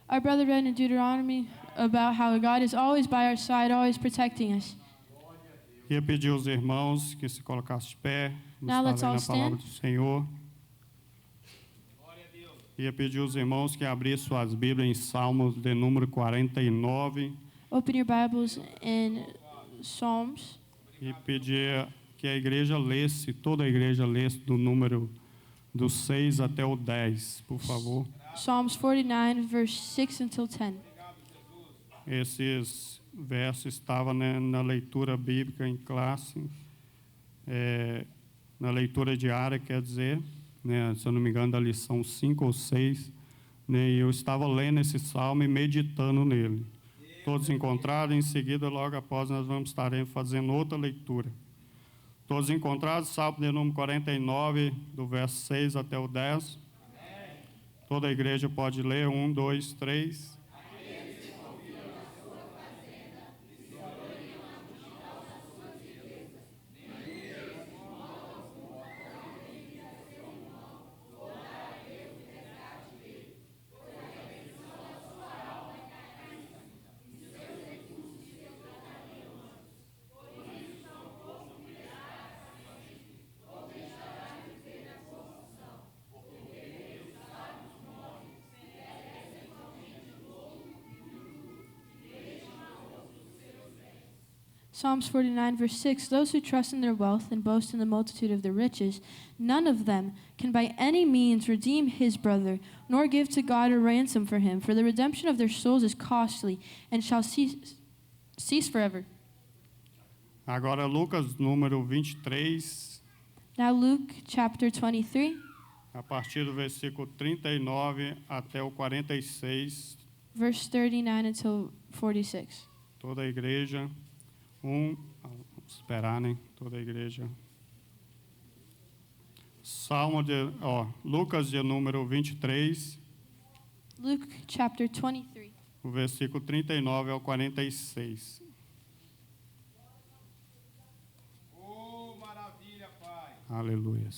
Our brother read in Deuteronomy about how God is always by our side, always protecting us. Queria pedir aos irmãos que se colocassem de pé, Now let's all a palavra stand. do Senhor. Queria pedir aos irmãos que abrissem suas Bíblias em Salmos de número 49 Open your Bibles in Psalms. e pedir que a igreja lesse, toda a igreja lesse do número do 6 até o 10, por favor. Psalms 49, verse 6 until 10. Esses versos estavam, né, na leitura bíblica em classe, na leitura diária, quer dizer, né, se eu não me engano, da lição 5 ou 6, né, e eu estava lendo esse salmo e meditando nele. Todos encontrados, em seguida, logo após, nós vamos estar fazendo outra leitura. Todos encontrados, Salmo de número 49, do verso 6 até o 10. Toda a igreja pode ler, 1, 2, 3. Psalms 49, verse 6, those who trust in their wealth and boast in the multitude of their riches, none of them can by any means redeem his brother, nor give to God a ransom for him. For the redemption of their souls is costly, and shall cease forever. Agora, Lucas, número 23, Now Luke chapter 23, a partir do versículo 39 até o 46. verse 39 until 46. Toda a igreja, vamos esperar, né? Toda a igreja. Lucas de número 23, Luke chapter 23, o versículo 39 ao 46. Oh, maravilha, Pai. Aleluia.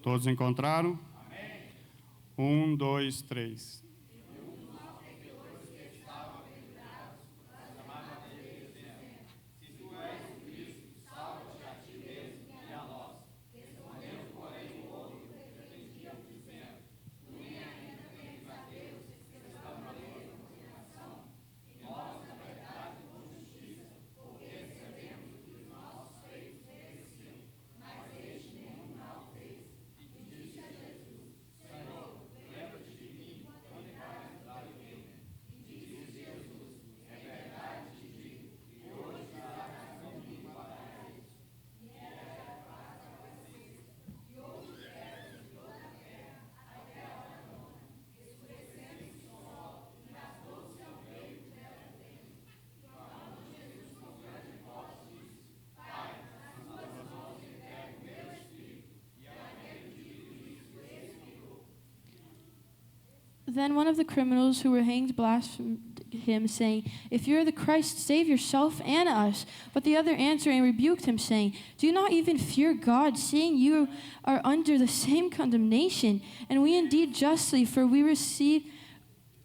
Todos encontraram? Amém. 1, 2, 3. Then one of the criminals who were hanged blasphemed him, saying, "If you are the Christ, save yourself and us." But the other answering rebuked him, saying, "Do you not even fear God, seeing you are under the same condemnation? And we indeed justly, for we receive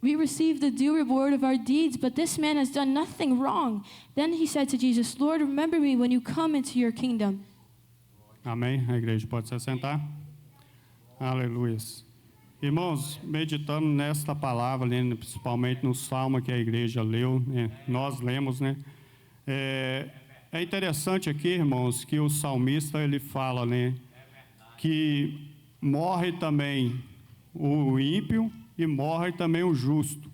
the due reward of our deeds, but this man has done nothing wrong." Then he said to Jesus, "Lord, remember me when you come into your kingdom." Amém? A igreja pode se assentar. Aleluia. Irmãos, meditando nesta palavra, né, principalmente no salmo que a igreja leu, né, nós lemos, né? É interessante aqui, irmãos, que o salmista ele fala, né, que morre também o ímpio e morre também o justo,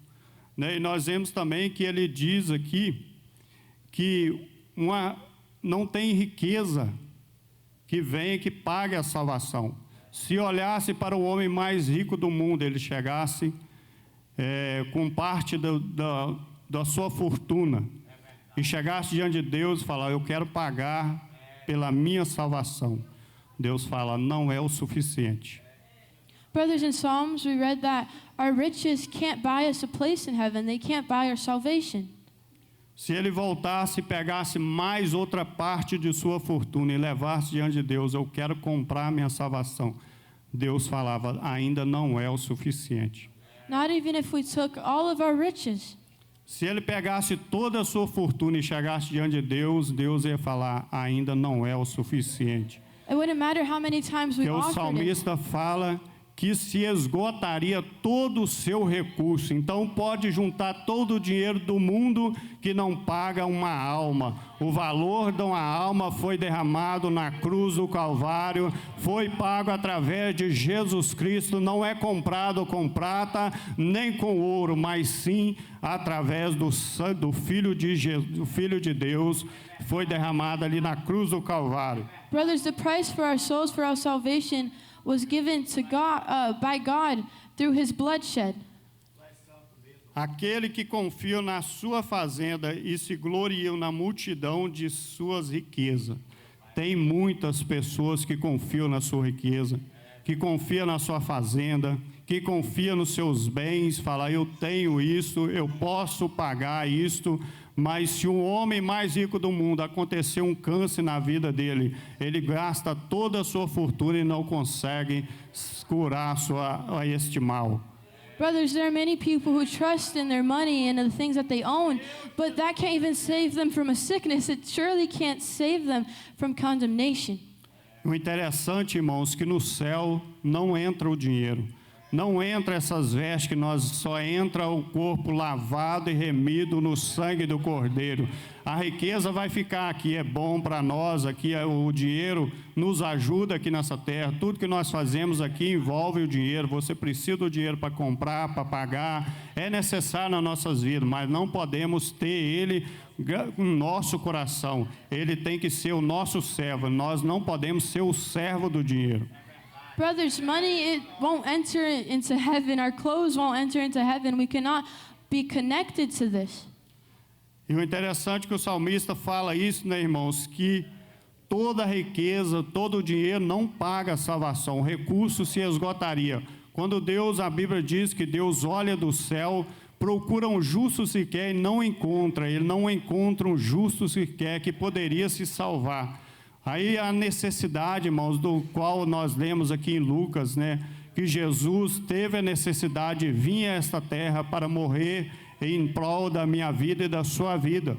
né? E nós vemos também que ele diz aqui que não tem riqueza que venha que pague a salvação. Se olhasse para o homem mais rico do mundo, ele chegasse com parte da sua fortuna e chegasse diante de Deus e falar, eu quero pagar pela minha salvação. Deus fala, não é o suficiente. Brothers, in Psalms, we read that our riches can't buy us a place in heaven. They can't buy our salvation. Se ele voltasse e pegasse mais outra parte de sua fortuna e levasse diante de Deus, eu quero comprar minha salvação. Deus falava, ainda não é o suficiente. Not even if we took all of our riches. Se ele pegasse toda a sua fortuna e chegasse diante de Deus, Deus ia falar, ainda não é o suficiente. It wouldn't matter how many times we Porque o offered it. salmista fala que se esgotaria todo o seu recurso. Então pode juntar todo o dinheiro do mundo que não paga uma alma. O valor de uma alma foi derramado na cruz do Calvário, foi pago através de Jesus Cristo, não é comprado com prata nem com ouro, mas sim através do Filho de Deus, foi derramado ali na cruz do Calvário. Brothers, the price for our souls, for our salvation, was given to God by God through His bloodshed. Aquele que confia na sua fazenda e se gloria na multidão de suas riquezas. Tem muitas pessoas que confiam na sua riqueza, que confiam na sua fazenda, que confiam nos seus bens, fala, eu tenho isso, eu posso pagar isto. Mas se o homem mais rico do mundo acontecer um câncer na vida dele, ele gasta toda a sua fortuna e não consegue curar este mal. Brothers, there are many people who trust in their money and in the things that they own, but that can't even save them from a sickness. It surely can't save them from condemnation. O interessante, irmãos, que no céu não entra o dinheiro. Não entra essas vestes que nós só entra o corpo lavado e remido no sangue do Cordeiro. A riqueza vai ficar aqui, é bom para nós, aqui o dinheiro nos ajuda aqui nessa terra. Tudo que nós fazemos aqui envolve o dinheiro. Você precisa do dinheiro para comprar, para pagar. É necessário nas nossas vidas, mas não podemos ter ele no nosso coração. Ele tem que ser o nosso servo. Nós não podemos ser o servo do dinheiro. Brothers, money, it won't enter into heaven. Our clothes won't enter into heaven. We cannot be connected to this. E o interessante é que o salmista fala isso, né, irmãos, que toda a riqueza, todo o dinheiro não paga a salvação, o recurso se esgotaria. Quando Deus, a Bíblia diz que Deus olha do céu, procura um justo sequer e não encontra, ele não encontra um justo sequer que poderia se salvar. Aí a necessidade, irmãos, do qual nós lemos aqui em Lucas, né, que Jesus teve a necessidade de vir a esta terra para morrer em prol da minha vida e da sua vida.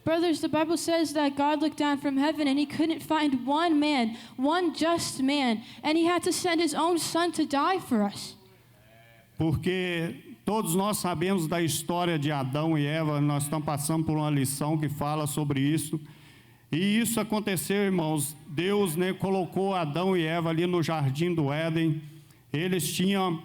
Brothers, the Bible says that God looked down from heaven and He couldn't find one man, one just man, and He had to send His own Son to die for us. Porque todos nós sabemos da história de Adão e Eva, nós estamos passando por uma lição que fala sobre isso. E isso aconteceu, irmãos. Deus, né, colocou Adão e Eva ali no jardim do Éden. Eles tinham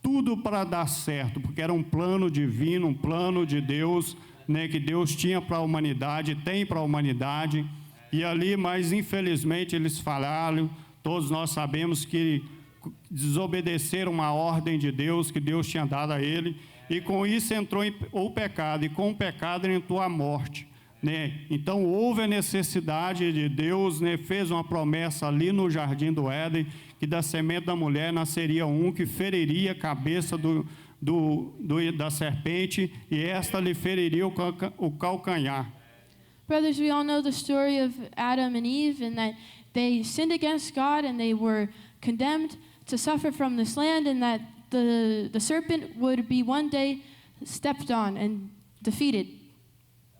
tudo para dar certo, porque era um plano divino, um plano de Deus, né, que Deus tinha para a humanidade, tem para a humanidade. E ali, mas infelizmente eles falharam. Todos nós sabemos que desobedeceram a ordem de Deus que Deus tinha dado a ele. E com isso entrou o pecado, e com o pecado entrou a morte. Então houve a necessidade de Deus, fez uma promessa ali no jardim do Éden, que da semente da mulher nasceria um que feriria a cabeça da serpente, e esta lhe feriria o calcanhar. Brothers, we all know the story of Adam and Eve, and that they sinned against God and they were condemned to suffer from this land, and that the serpent would be one day stepped on and defeated.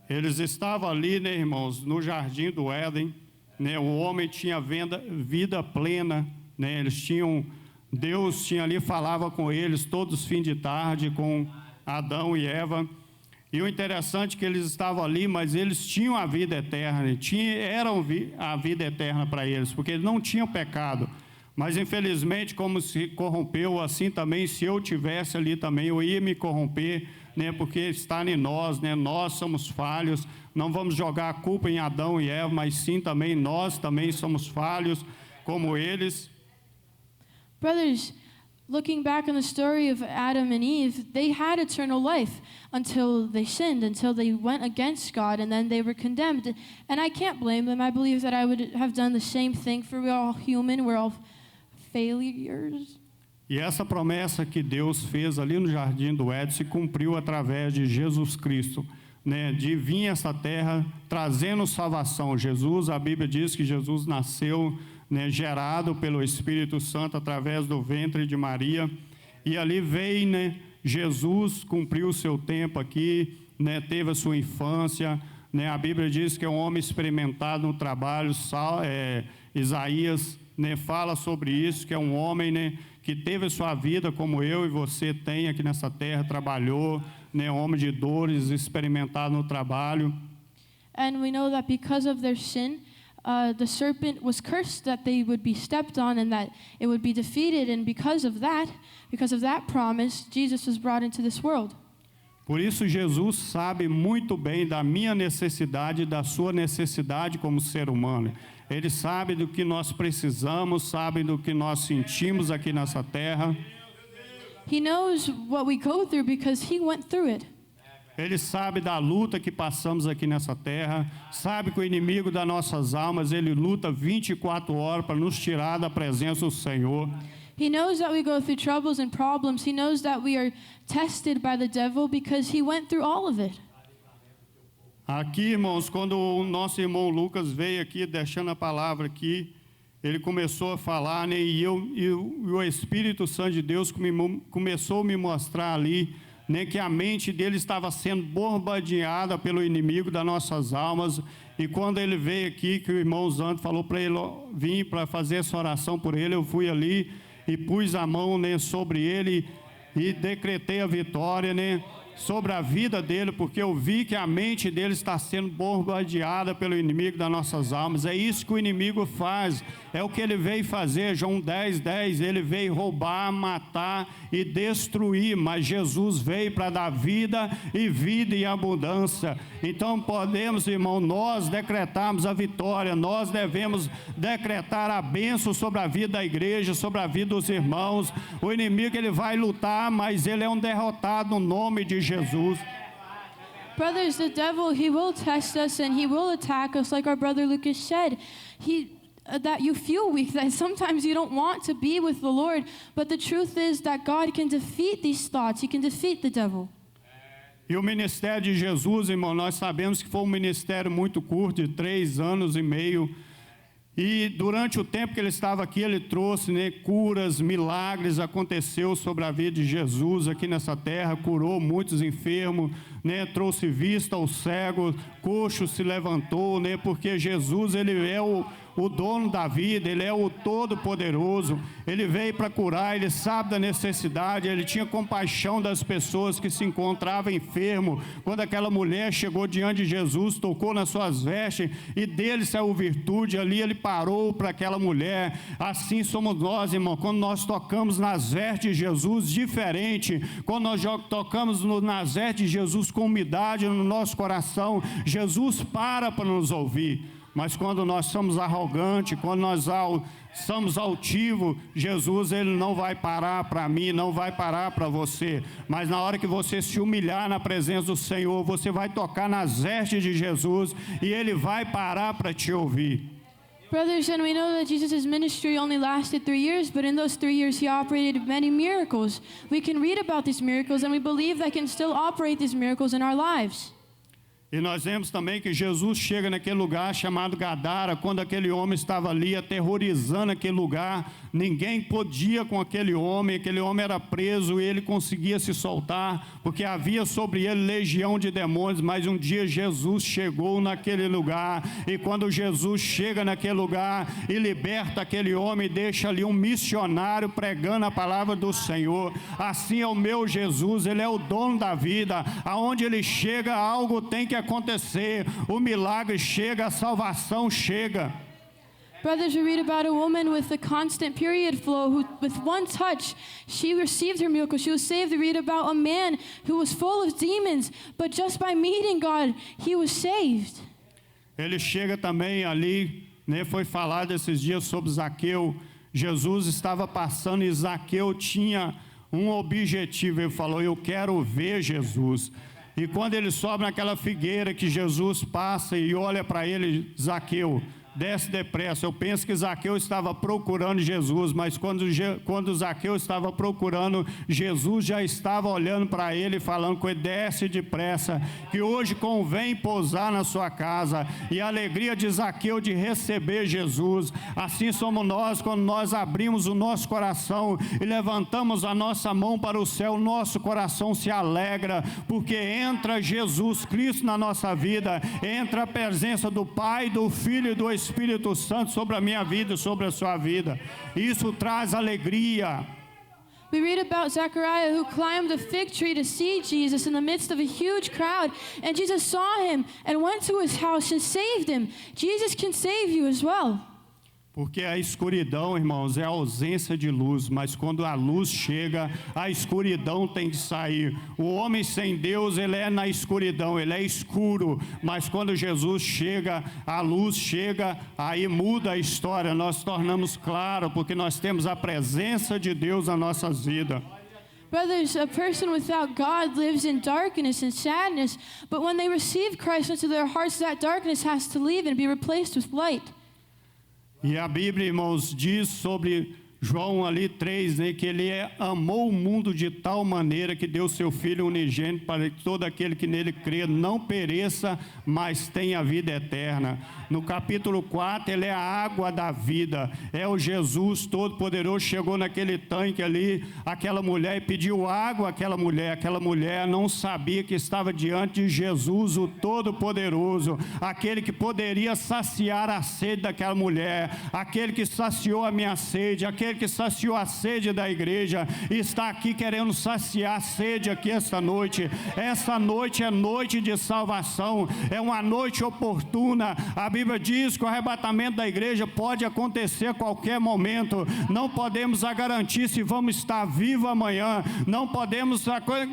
Eles estavam ali, irmãos, no jardim do Éden, o homem tinha vida plena, eles tinham Deus tinha ali, falava com eles todos os fins de tarde, com Adão e Eva. E o interessante é que eles estavam ali, mas eles tinham a vida eterna, eram a vida eterna para eles, porque eles não tinham pecado. Mas, infelizmente, como se corrompeu, assim também, se eu tivesse ali também, eu ia me corromper, né, porque está em nós, né, nós somos falhos, não vamos jogar a culpa em Adão e Eva, mas sim também nós também somos falhos, como eles. Brothers, looking back on the story of Adam and Eve, they had eternal life until they sinned, until they went against God, and then they were condemned. And I can't blame them. I believe that I would have done the same thing, for we're all human, we're all failures. E essa promessa que Deus fez ali no Jardim do Éden se cumpriu através de Jesus Cristo, né, de vir a essa terra trazendo salvação. Jesus, a Bíblia diz que Jesus nasceu, né, gerado pelo Espírito Santo através do ventre de Maria, e ali veio, né, Jesus cumpriu o seu tempo aqui, né, teve a sua infância, né, a Bíblia diz que é um homem experimentado no trabalho. Isaías, né, fala sobre isso, que é um homem, né, que teve a sua vida como eu e você tem aqui nessa terra, trabalhou, né, um homem de dores, experimentado no trabalho. And we know that because of their sin, the serpent was cursed that they would be stepped on and that it would be defeated. And because of that promise, Jesus was brought into this world. Por isso, Jesus sabe muito bem da minha necessidade e da sua necessidade como ser humano. Ele sabe do que nós precisamos, sabe do que nós sentimos aqui nessa terra. He knows what we go through because he went through it. Ele sabe da luta que passamos aqui nessa terra, sabe que o inimigo das nossas almas, ele luta 24 horas para nos tirar da presença do Senhor. He knows that we go through troubles and problems. He knows that we are tested by the devil because he went through all of it. Aqui, irmãos, quando o nosso irmão Lucas veio aqui, deixando a palavra aqui, ele começou a falar, né, e o Espírito Santo de Deus começou a me mostrar ali, né, que a mente dele estava sendo bombardeada pelo inimigo das nossas almas. E quando ele veio aqui, que o irmão Zanto falou para ele vir para fazer essa oração por ele, eu fui ali e pus a mão, né, sobre ele e decretei a vitória, né, sobre a vida dele, porque eu vi que a mente dele está sendo bombardeada pelo inimigo das nossas almas. É isso que o inimigo faz, é o que ele veio fazer. João 10:10, ele veio roubar, matar e destruir, mas Jesus veio para dar vida e vida em abundância. Então podemos, irmão, nós decretarmos a vitória, nós devemos decretar a bênção sobre a vida da igreja, sobre a vida dos irmãos. O inimigo, ele vai lutar, mas ele é um derrotado no nome de Jesus. Brothers, the devil, he will test us and he will attack us, like our brother Lucas said. That you feel weak, that sometimes you don't want to be with the Lord, but the truth is that God can defeat these thoughts. He can defeat the devil. E o ministério de Jesus, irmão, nós sabemos que foi um ministério muito curto, de 3 anos e meio. E durante o tempo que ele estava aqui, ele trouxe, né, curas, milagres, aconteceu sobre a vida de Jesus aqui nessa terra, curou muitos enfermos, né, trouxe vista ao cego, coxo se levantou, né, porque Jesus, ele é o dono da vida, ele é o todo-poderoso, ele veio para curar, ele sabe da necessidade, ele tinha compaixão das pessoas que se encontravam enfermos. Quando aquela mulher chegou diante de Jesus, tocou nas suas vestes e dele saiu virtude, ali ele parou para aquela mulher. Assim somos nós, irmão, quando nós tocamos nas vestes de Jesus, diferente, quando nós tocamos nas vestes de Jesus com umidade no nosso coração, Jesus para nos ouvir. Mas quando nós somos arrogantes, quando nós somos altivos, Jesus, ele não vai parar para mim, não vai parar para você. Mas na hora que você se humilhar na presença do Senhor, você vai tocar nas vestes de Jesus e ele vai parar para te ouvir. Brothers, and we know that Jesus' ministry only lasted 3 years, but in those 3 years he operated many miracles. We can read about these miracles and we believe that he can still operate these miracles in our lives. E nós vemos também que Jesus chega naquele lugar chamado Gadara, quando aquele homem estava ali aterrorizando aquele lugar, ninguém podia com aquele homem era preso e ele conseguia se soltar, porque havia sobre ele legião de demônios, mas um dia Jesus chegou naquele lugar, e quando Jesus chega naquele lugar e liberta aquele homem, deixa ali um missionário pregando a palavra do Senhor. Assim é o meu Jesus, ele é o dono da vida, aonde ele chega, algo tem que acontecer, o milagre chega, a salvação chega. Brothers, we read about a woman with a constant period flow who, with one touch, she received her miracle. She was saved. We read about a man who was full of demons, but just by meeting God, he was saved. Ele chega também ali, né, foi falado esses dias sobre Zaqueu. Jesus estava passando e Zaqueu tinha um objetivo. Ele falou: eu quero ver Jesus. E quando ele sobe naquela figueira que Jesus passa e olha para ele: Zaqueu, desce depressa. Eu penso que Zaqueu estava procurando Jesus, mas quando Zaqueu estava procurando, Jesus já estava olhando para ele, falando com ele: desce depressa, que hoje convém pousar na sua casa. E a alegria de Zaqueu de receber Jesus, assim somos nós, quando nós abrimos o nosso coração e levantamos a nossa mão para o céu, nosso coração se alegra, porque entra Jesus Cristo na nossa vida, entra a presença do Pai, do Filho e do Espírito Santo sobre a minha vida e sobre a sua vida. Isso traz alegria. We read about Zechariah who climbed a fig tree to see Jesus in the midst of a huge crowd, and Jesus saw him and went to his house and saved him. Jesus can save you as well. Porque a escuridão, irmãos, é a ausência de luz, mas quando a luz chega, a escuridão tem que sair. O homem sem Deus, ele é na escuridão, ele é escuro, mas quando Jesus chega, a luz chega, aí muda a história, nós tornamos claro, porque nós temos a presença de Deus nas nossas vidas. Brothers, a person without God lives in darkness and sadness, but when they receive Christ into their hearts, that darkness has to leave and be replaced with light. E a Bíblia, irmãos, diz sobre João ali 3, né, que ele amou o mundo de tal maneira que deu seu Filho unigênito para que todo aquele que nele crê não pereça, mas tenha vida eterna. No capítulo 4, ele é a água da vida, é o Jesus Todo-Poderoso. Chegou naquele tanque ali, aquela mulher, e pediu água àquela mulher não sabia que estava diante de Jesus, o Todo-Poderoso, aquele que poderia saciar a sede daquela mulher, aquele que saciou a minha sede, aquele que saciou a sede da igreja, está aqui querendo saciar a sede aqui esta noite. Essa noite é noite de salvação, é uma noite oportuna. A Bíblia diz que o arrebatamento da igreja pode acontecer a qualquer momento. Não podemos garantir se vamos estar vivos amanhã, não podemos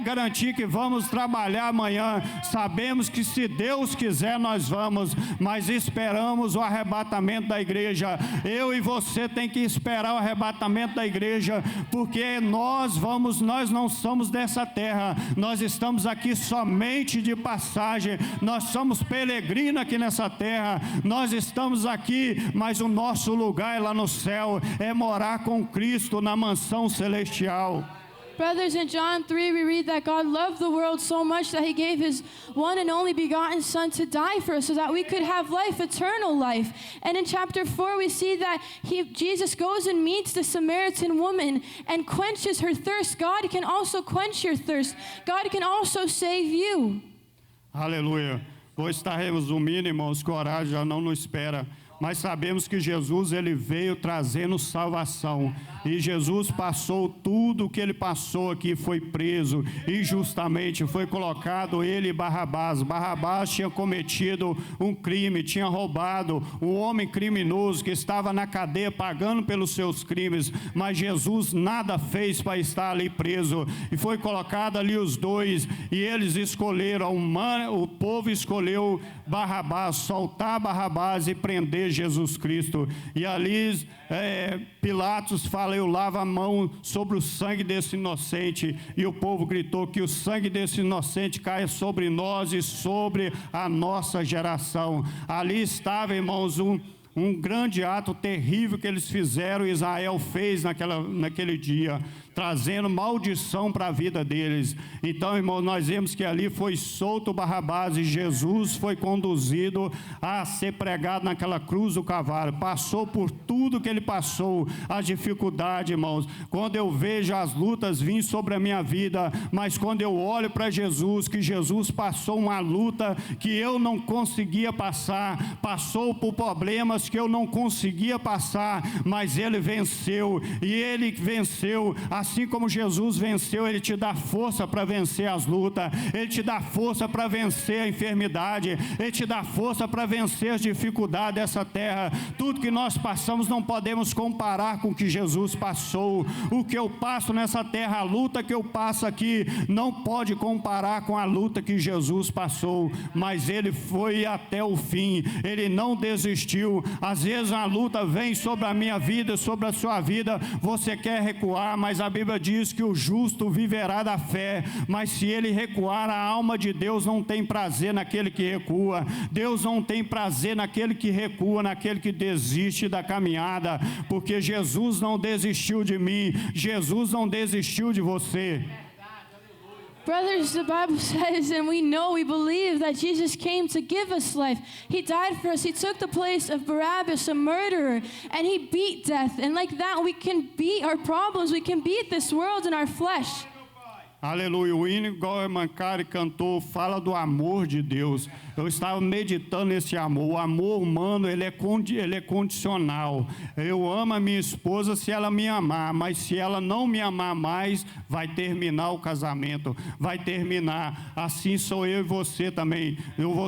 garantir que vamos trabalhar amanhã. Sabemos que se Deus quiser nós vamos, mas esperamos o arrebatamento da igreja. Eu e você tem que esperar o arrebatamento da igreja, porque nós não somos dessa terra, nós estamos aqui somente de passagem, nós somos peregrinos aqui nessa terra, nós estamos aqui, mas o nosso lugar é lá no céu, é morar com Cristo na mansão celestial. Brothers, in John 3, we read that God loved the world so much that he gave his one and only begotten Son to die for us so that we could have life, eternal life. And in chapter 4, we see that Jesus goes and meets the Samaritan woman and quenches her thirst. God can also quench your thirst. God can also save you. Aleluia. Vou estar resumindo, irmãos, que o horário já não nos espera. Mas sabemos que Jesus, ele veio trazendo salvação. E Jesus passou tudo o que ele passou aqui, foi preso injustamente, foi colocado ele e Barrabás. Barrabás tinha cometido um crime, tinha roubado, um homem criminoso que estava na cadeia pagando pelos seus crimes, mas Jesus nada fez para estar ali preso. E foi colocado ali os dois, e eles escolheram, o povo escolheu Barrabás, soltar Barrabás e prender Jesus Cristo. E ali Pilatos fala: eu lavo a mão sobre o sangue desse inocente. E o povo gritou: que o sangue desse inocente caia sobre nós e sobre a nossa geração. Ali estava, irmãos, um grande ato terrível que eles fizeram, Israel fez naquele dia. trazendo maldição para a vida deles. Então, irmão, nós vemos que ali foi solto Barrabás e Jesus foi conduzido a ser pregado naquela cruz do Calvário. Passou por tudo que ele passou, as dificuldades, irmãos. Quando eu vejo as lutas vir sobre a minha vida, mas quando eu olho para Jesus, que Jesus passou uma luta que eu não conseguia passar, passou por problemas que eu não conseguia passar, mas ele venceu, e ele venceu, assim como Jesus venceu. Ele te dá força para vencer as lutas, ele te dá força para vencer a enfermidade, ele te dá força para vencer as dificuldades dessa terra. Tudo que nós passamos não podemos comparar com o que Jesus passou. O que eu passo nessa terra, a luta que eu passo aqui, não pode comparar com a luta que Jesus passou, mas ele foi até o fim, ele não desistiu. Às vezes a luta vem sobre a minha vida, sobre a sua vida, você quer recuar, mas a Bíblia diz que o justo viverá da fé, mas se ele recuar, a alma de Deus não tem prazer naquele que recua. Deus não tem prazer naquele que recua, naquele que desiste da caminhada, porque Jesus não desistiu de mim, Jesus não desistiu de você. Brothers, the Bible says, and we know, we believe that Jesus came to give us life. He died for us. He took the place of Barabbas, a murderer, and he beat death. And like that, we can beat our problems. We can beat this world in our flesh. Aleluia. O hino, igual o Mancari cantou, fala do amor de Deus. Eu estava meditando nesse amor. O amor humano, ele é condicional. Eu amo a minha esposa se ela me amar, mas se ela não me amar mais, vai terminar o casamento, vai terminar. Assim sou eu e você também.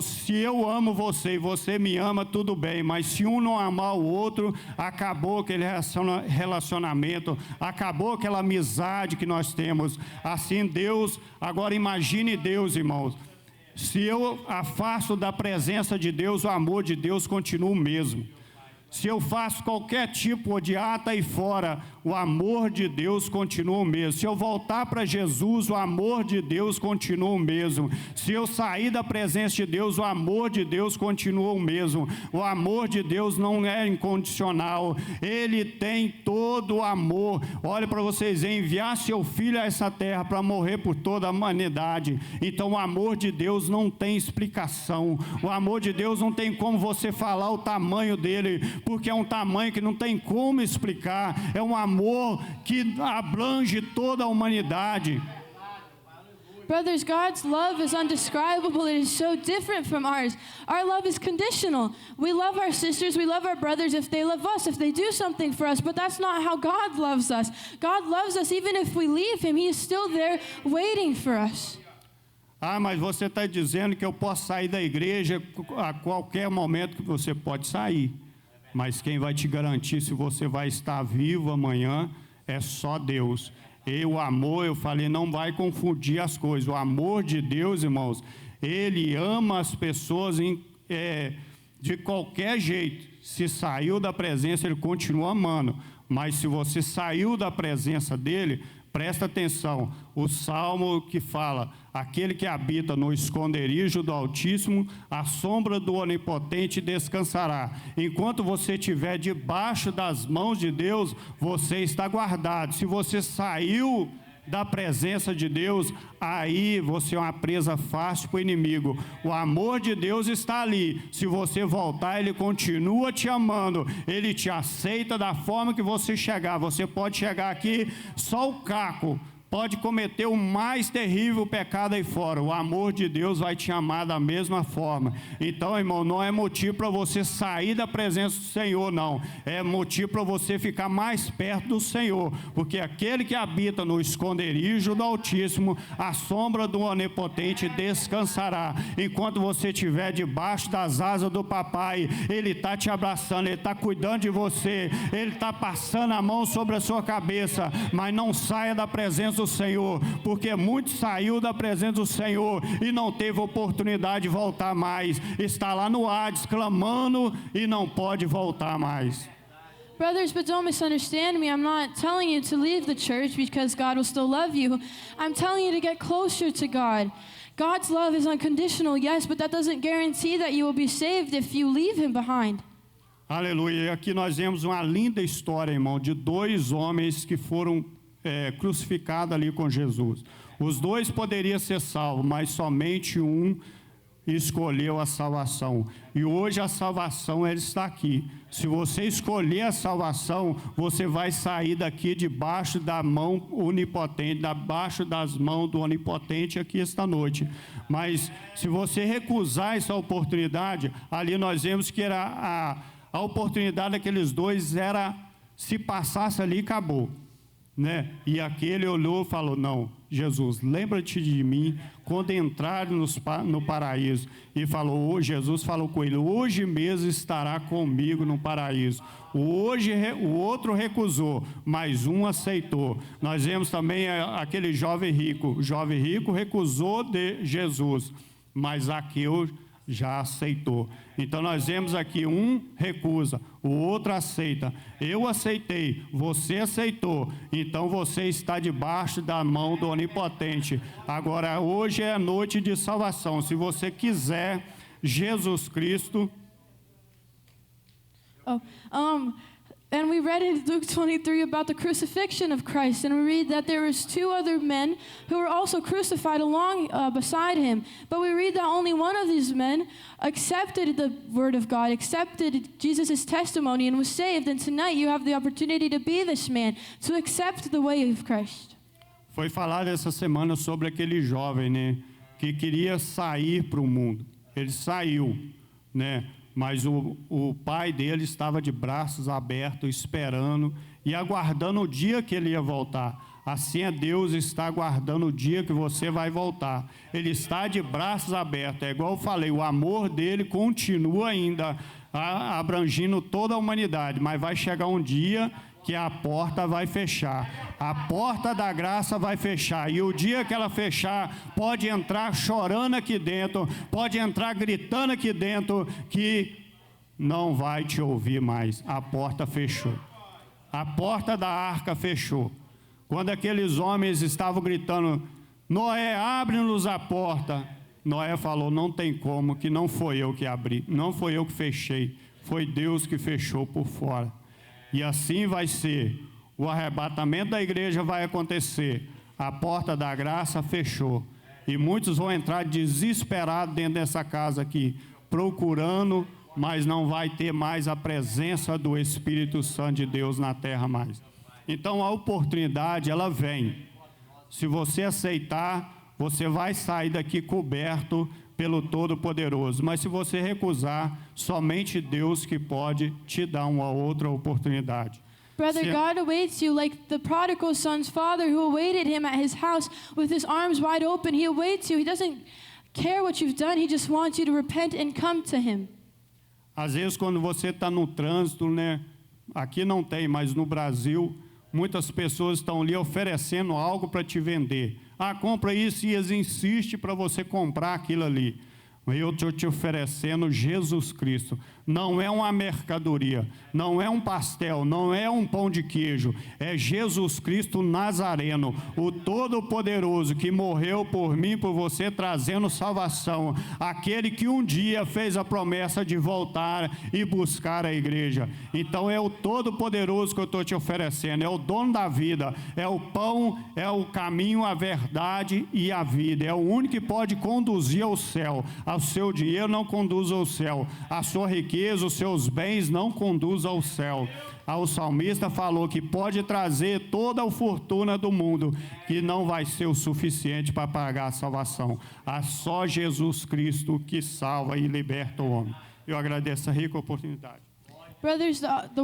Se eu amo você e você me ama, tudo bem, mas se um não amar o outro, acabou aquele relacionamento, acabou aquela amizade que nós temos. Assim, Deus, agora imagine Deus, irmãos. Se eu afasto da presença de Deus, o amor de Deus continua o mesmo. Se eu faço qualquer tipo de ato aí fora, o amor de Deus continua o mesmo. Se eu voltar para Jesus, o amor de Deus continua o mesmo. Se eu sair da presença de Deus, o amor de Deus continua o mesmo. O amor de Deus não é incondicional. Ele tem todo o amor. Olha para vocês, enviar seu filho a essa terra para morrer por toda a humanidade. Então o amor de Deus não tem explicação. O amor de Deus não tem como você falar o tamanho dele, porque é um tamanho que não tem como explicar. É um amor que abrange toda a humanidade. Brothers, God's love is undescribable. It is so different from ours. Our love is conditional. We love our sisters, we love our brothers if they love us, if they do something for us, but that's not how God loves us. God loves us even if we leave Him. He is still there waiting for us. Ah, mas você está dizendo que eu posso sair da igreja a qualquer momento. Que você pode sair, mas quem vai te garantir se você vai estar vivo amanhã é só Deus. E o amor, eu falei, não vai confundir as coisas. O amor de Deus, irmãos, Ele ama as pessoas de qualquer jeito. Se saiu da presença, Ele continua amando. Mas se você saiu da presença dEle, presta atenção, o Salmo que fala, aquele que habita no esconderijo do Altíssimo, à sombra do Onipotente descansará. Enquanto você estiver debaixo das mãos de Deus, você está guardado. Se você saiu da presença de Deus, aí você é uma presa fácil para o inimigo. O amor de Deus está ali. Se você voltar, Ele continua te amando. Ele te aceita da forma que você chegar. Você pode chegar aqui só o caco, pode cometer o mais terrível pecado aí fora. O amor de Deus vai te amar da mesma forma. Então, irmão, não é motivo para você sair da presença do Senhor, não. É motivo para você ficar mais perto do Senhor. Porque aquele que habita no esconderijo do Altíssimo, à sombra do Onipotente descansará. Enquanto você estiver debaixo das asas do Papai, Ele está te abraçando, Ele está cuidando de você, Ele está passando a mão sobre a sua cabeça. Mas não saia da presença do Senhor, porque muito saiu da presença do Senhor e não teve oportunidade de voltar mais. Está lá no Hades clamando e não pode voltar mais. Brothers, but don't misunderstand me. I'm not telling you to leave the church because God will still love you. I'm telling you to get closer to God. God's love is unconditional, yes, but that doesn't guarantee that you will be saved if you leave Him behind. Aleluia. E aqui nós vemos uma linda história, irmão, de dois homens que foram crucificado ali com Jesus. Os dois poderiam ser salvos, mas somente um escolheu a salvação. E hoje a salvação ela está aqui. Se você escolher a salvação, você vai sair daqui debaixo da mão onipotente, debaixo das mãos do onipotente aqui esta noite. Mas se você recusar essa oportunidade, ali nós vemos que era a oportunidade daqueles dois era, se passasse ali, acabou. Né? E aquele olhou e falou, não, Jesus, lembra-te de mim quando entrar no paraíso. E falou, Jesus falou com ele, hoje mesmo estará comigo no paraíso. O outro recusou, mas um aceitou. Nós vemos também aquele jovem rico. O jovem rico recusou de Jesus, mas Zaqueu já aceitou. Então nós vemos aqui um recusa, o outro aceita. Eu aceitei, você aceitou. Então você está debaixo da mão do Onipotente. Agora hoje é a noite de salvação. Se você quiser Jesus Cristo. And we read in Luke 23 about the crucifixion of Christ, and we read that there was two other men who were also crucified along beside him. But we read that only one of these men accepted the word of God, accepted Jesus' testimony, and was saved. And tonight you have the opportunity to be this man, to accept the way of Christ. Foi falado essa semana sobre aquele jovem, né, que queria sair para o mundo. Ele saiu, né? Mas o pai dele estava de braços abertos, esperando e aguardando o dia que ele ia voltar. Assim é Deus, está aguardando o dia que você vai voltar. Ele está de braços abertos. É igual eu falei, o amor dele continua ainda abrangindo toda a humanidade. Mas vai chegar um dia que a porta vai fechar. A porta da graça vai fechar. E o dia que ela fechar, pode entrar chorando aqui dentro, pode entrar gritando aqui dentro, que não vai te ouvir mais. A porta fechou. A porta da arca fechou. Quando aqueles homens estavam gritando, Noé, abre-nos a porta. Noé falou, não tem como, que não foi eu que abri, não foi eu que fechei, foi Deus que fechou por fora. E assim vai ser. O arrebatamento da igreja vai acontecer. A porta da graça fechou. E muitos vão entrar desesperados dentro dessa casa aqui, procurando, mas não vai ter mais a presença do Espírito Santo de Deus na terra mais. Então a oportunidade, ela vem. Se você aceitar, você vai sair daqui coberto pelo Todo-Poderoso. Mas se você recusar, somente Deus que pode te dar uma outra oportunidade. Brother, God awaits you like the prodigal son's father who awaited him at his house with his arms wide open. He awaits you. He doesn't care what you've done. He just wants you to repent and come to him. Às vezes, quando você está no trânsito, né? Aqui não tem, mas no Brasil, muitas pessoas estão ali oferecendo algo para te vender. Ah, compra isso, e eles insistem para você comprar aquilo ali. Eu estou te oferecendo Jesus Cristo. Não é uma mercadoria, não é um pastel, não é um pão de queijo. É Jesus Cristo Nazareno, o Todo-Poderoso, que morreu por mim, por você, trazendo salvação. Aquele que um dia fez a promessa de voltar e buscar a igreja. Então é o Todo-Poderoso que eu estou te oferecendo. É o dono da vida, é o pão, é o caminho, a verdade e a vida. É o único que pode conduzir ao céu. O seu dinheiro não conduz ao céu. A sua riqueza, os seus bens não conduzem ao céu. O salmista falou que pode trazer toda a fortuna do mundo, que não vai ser o suficiente para pagar a salvação. Há só Jesus Cristo que salva e liberta o homem. Eu agradeço a rica oportunidade. Brothers, the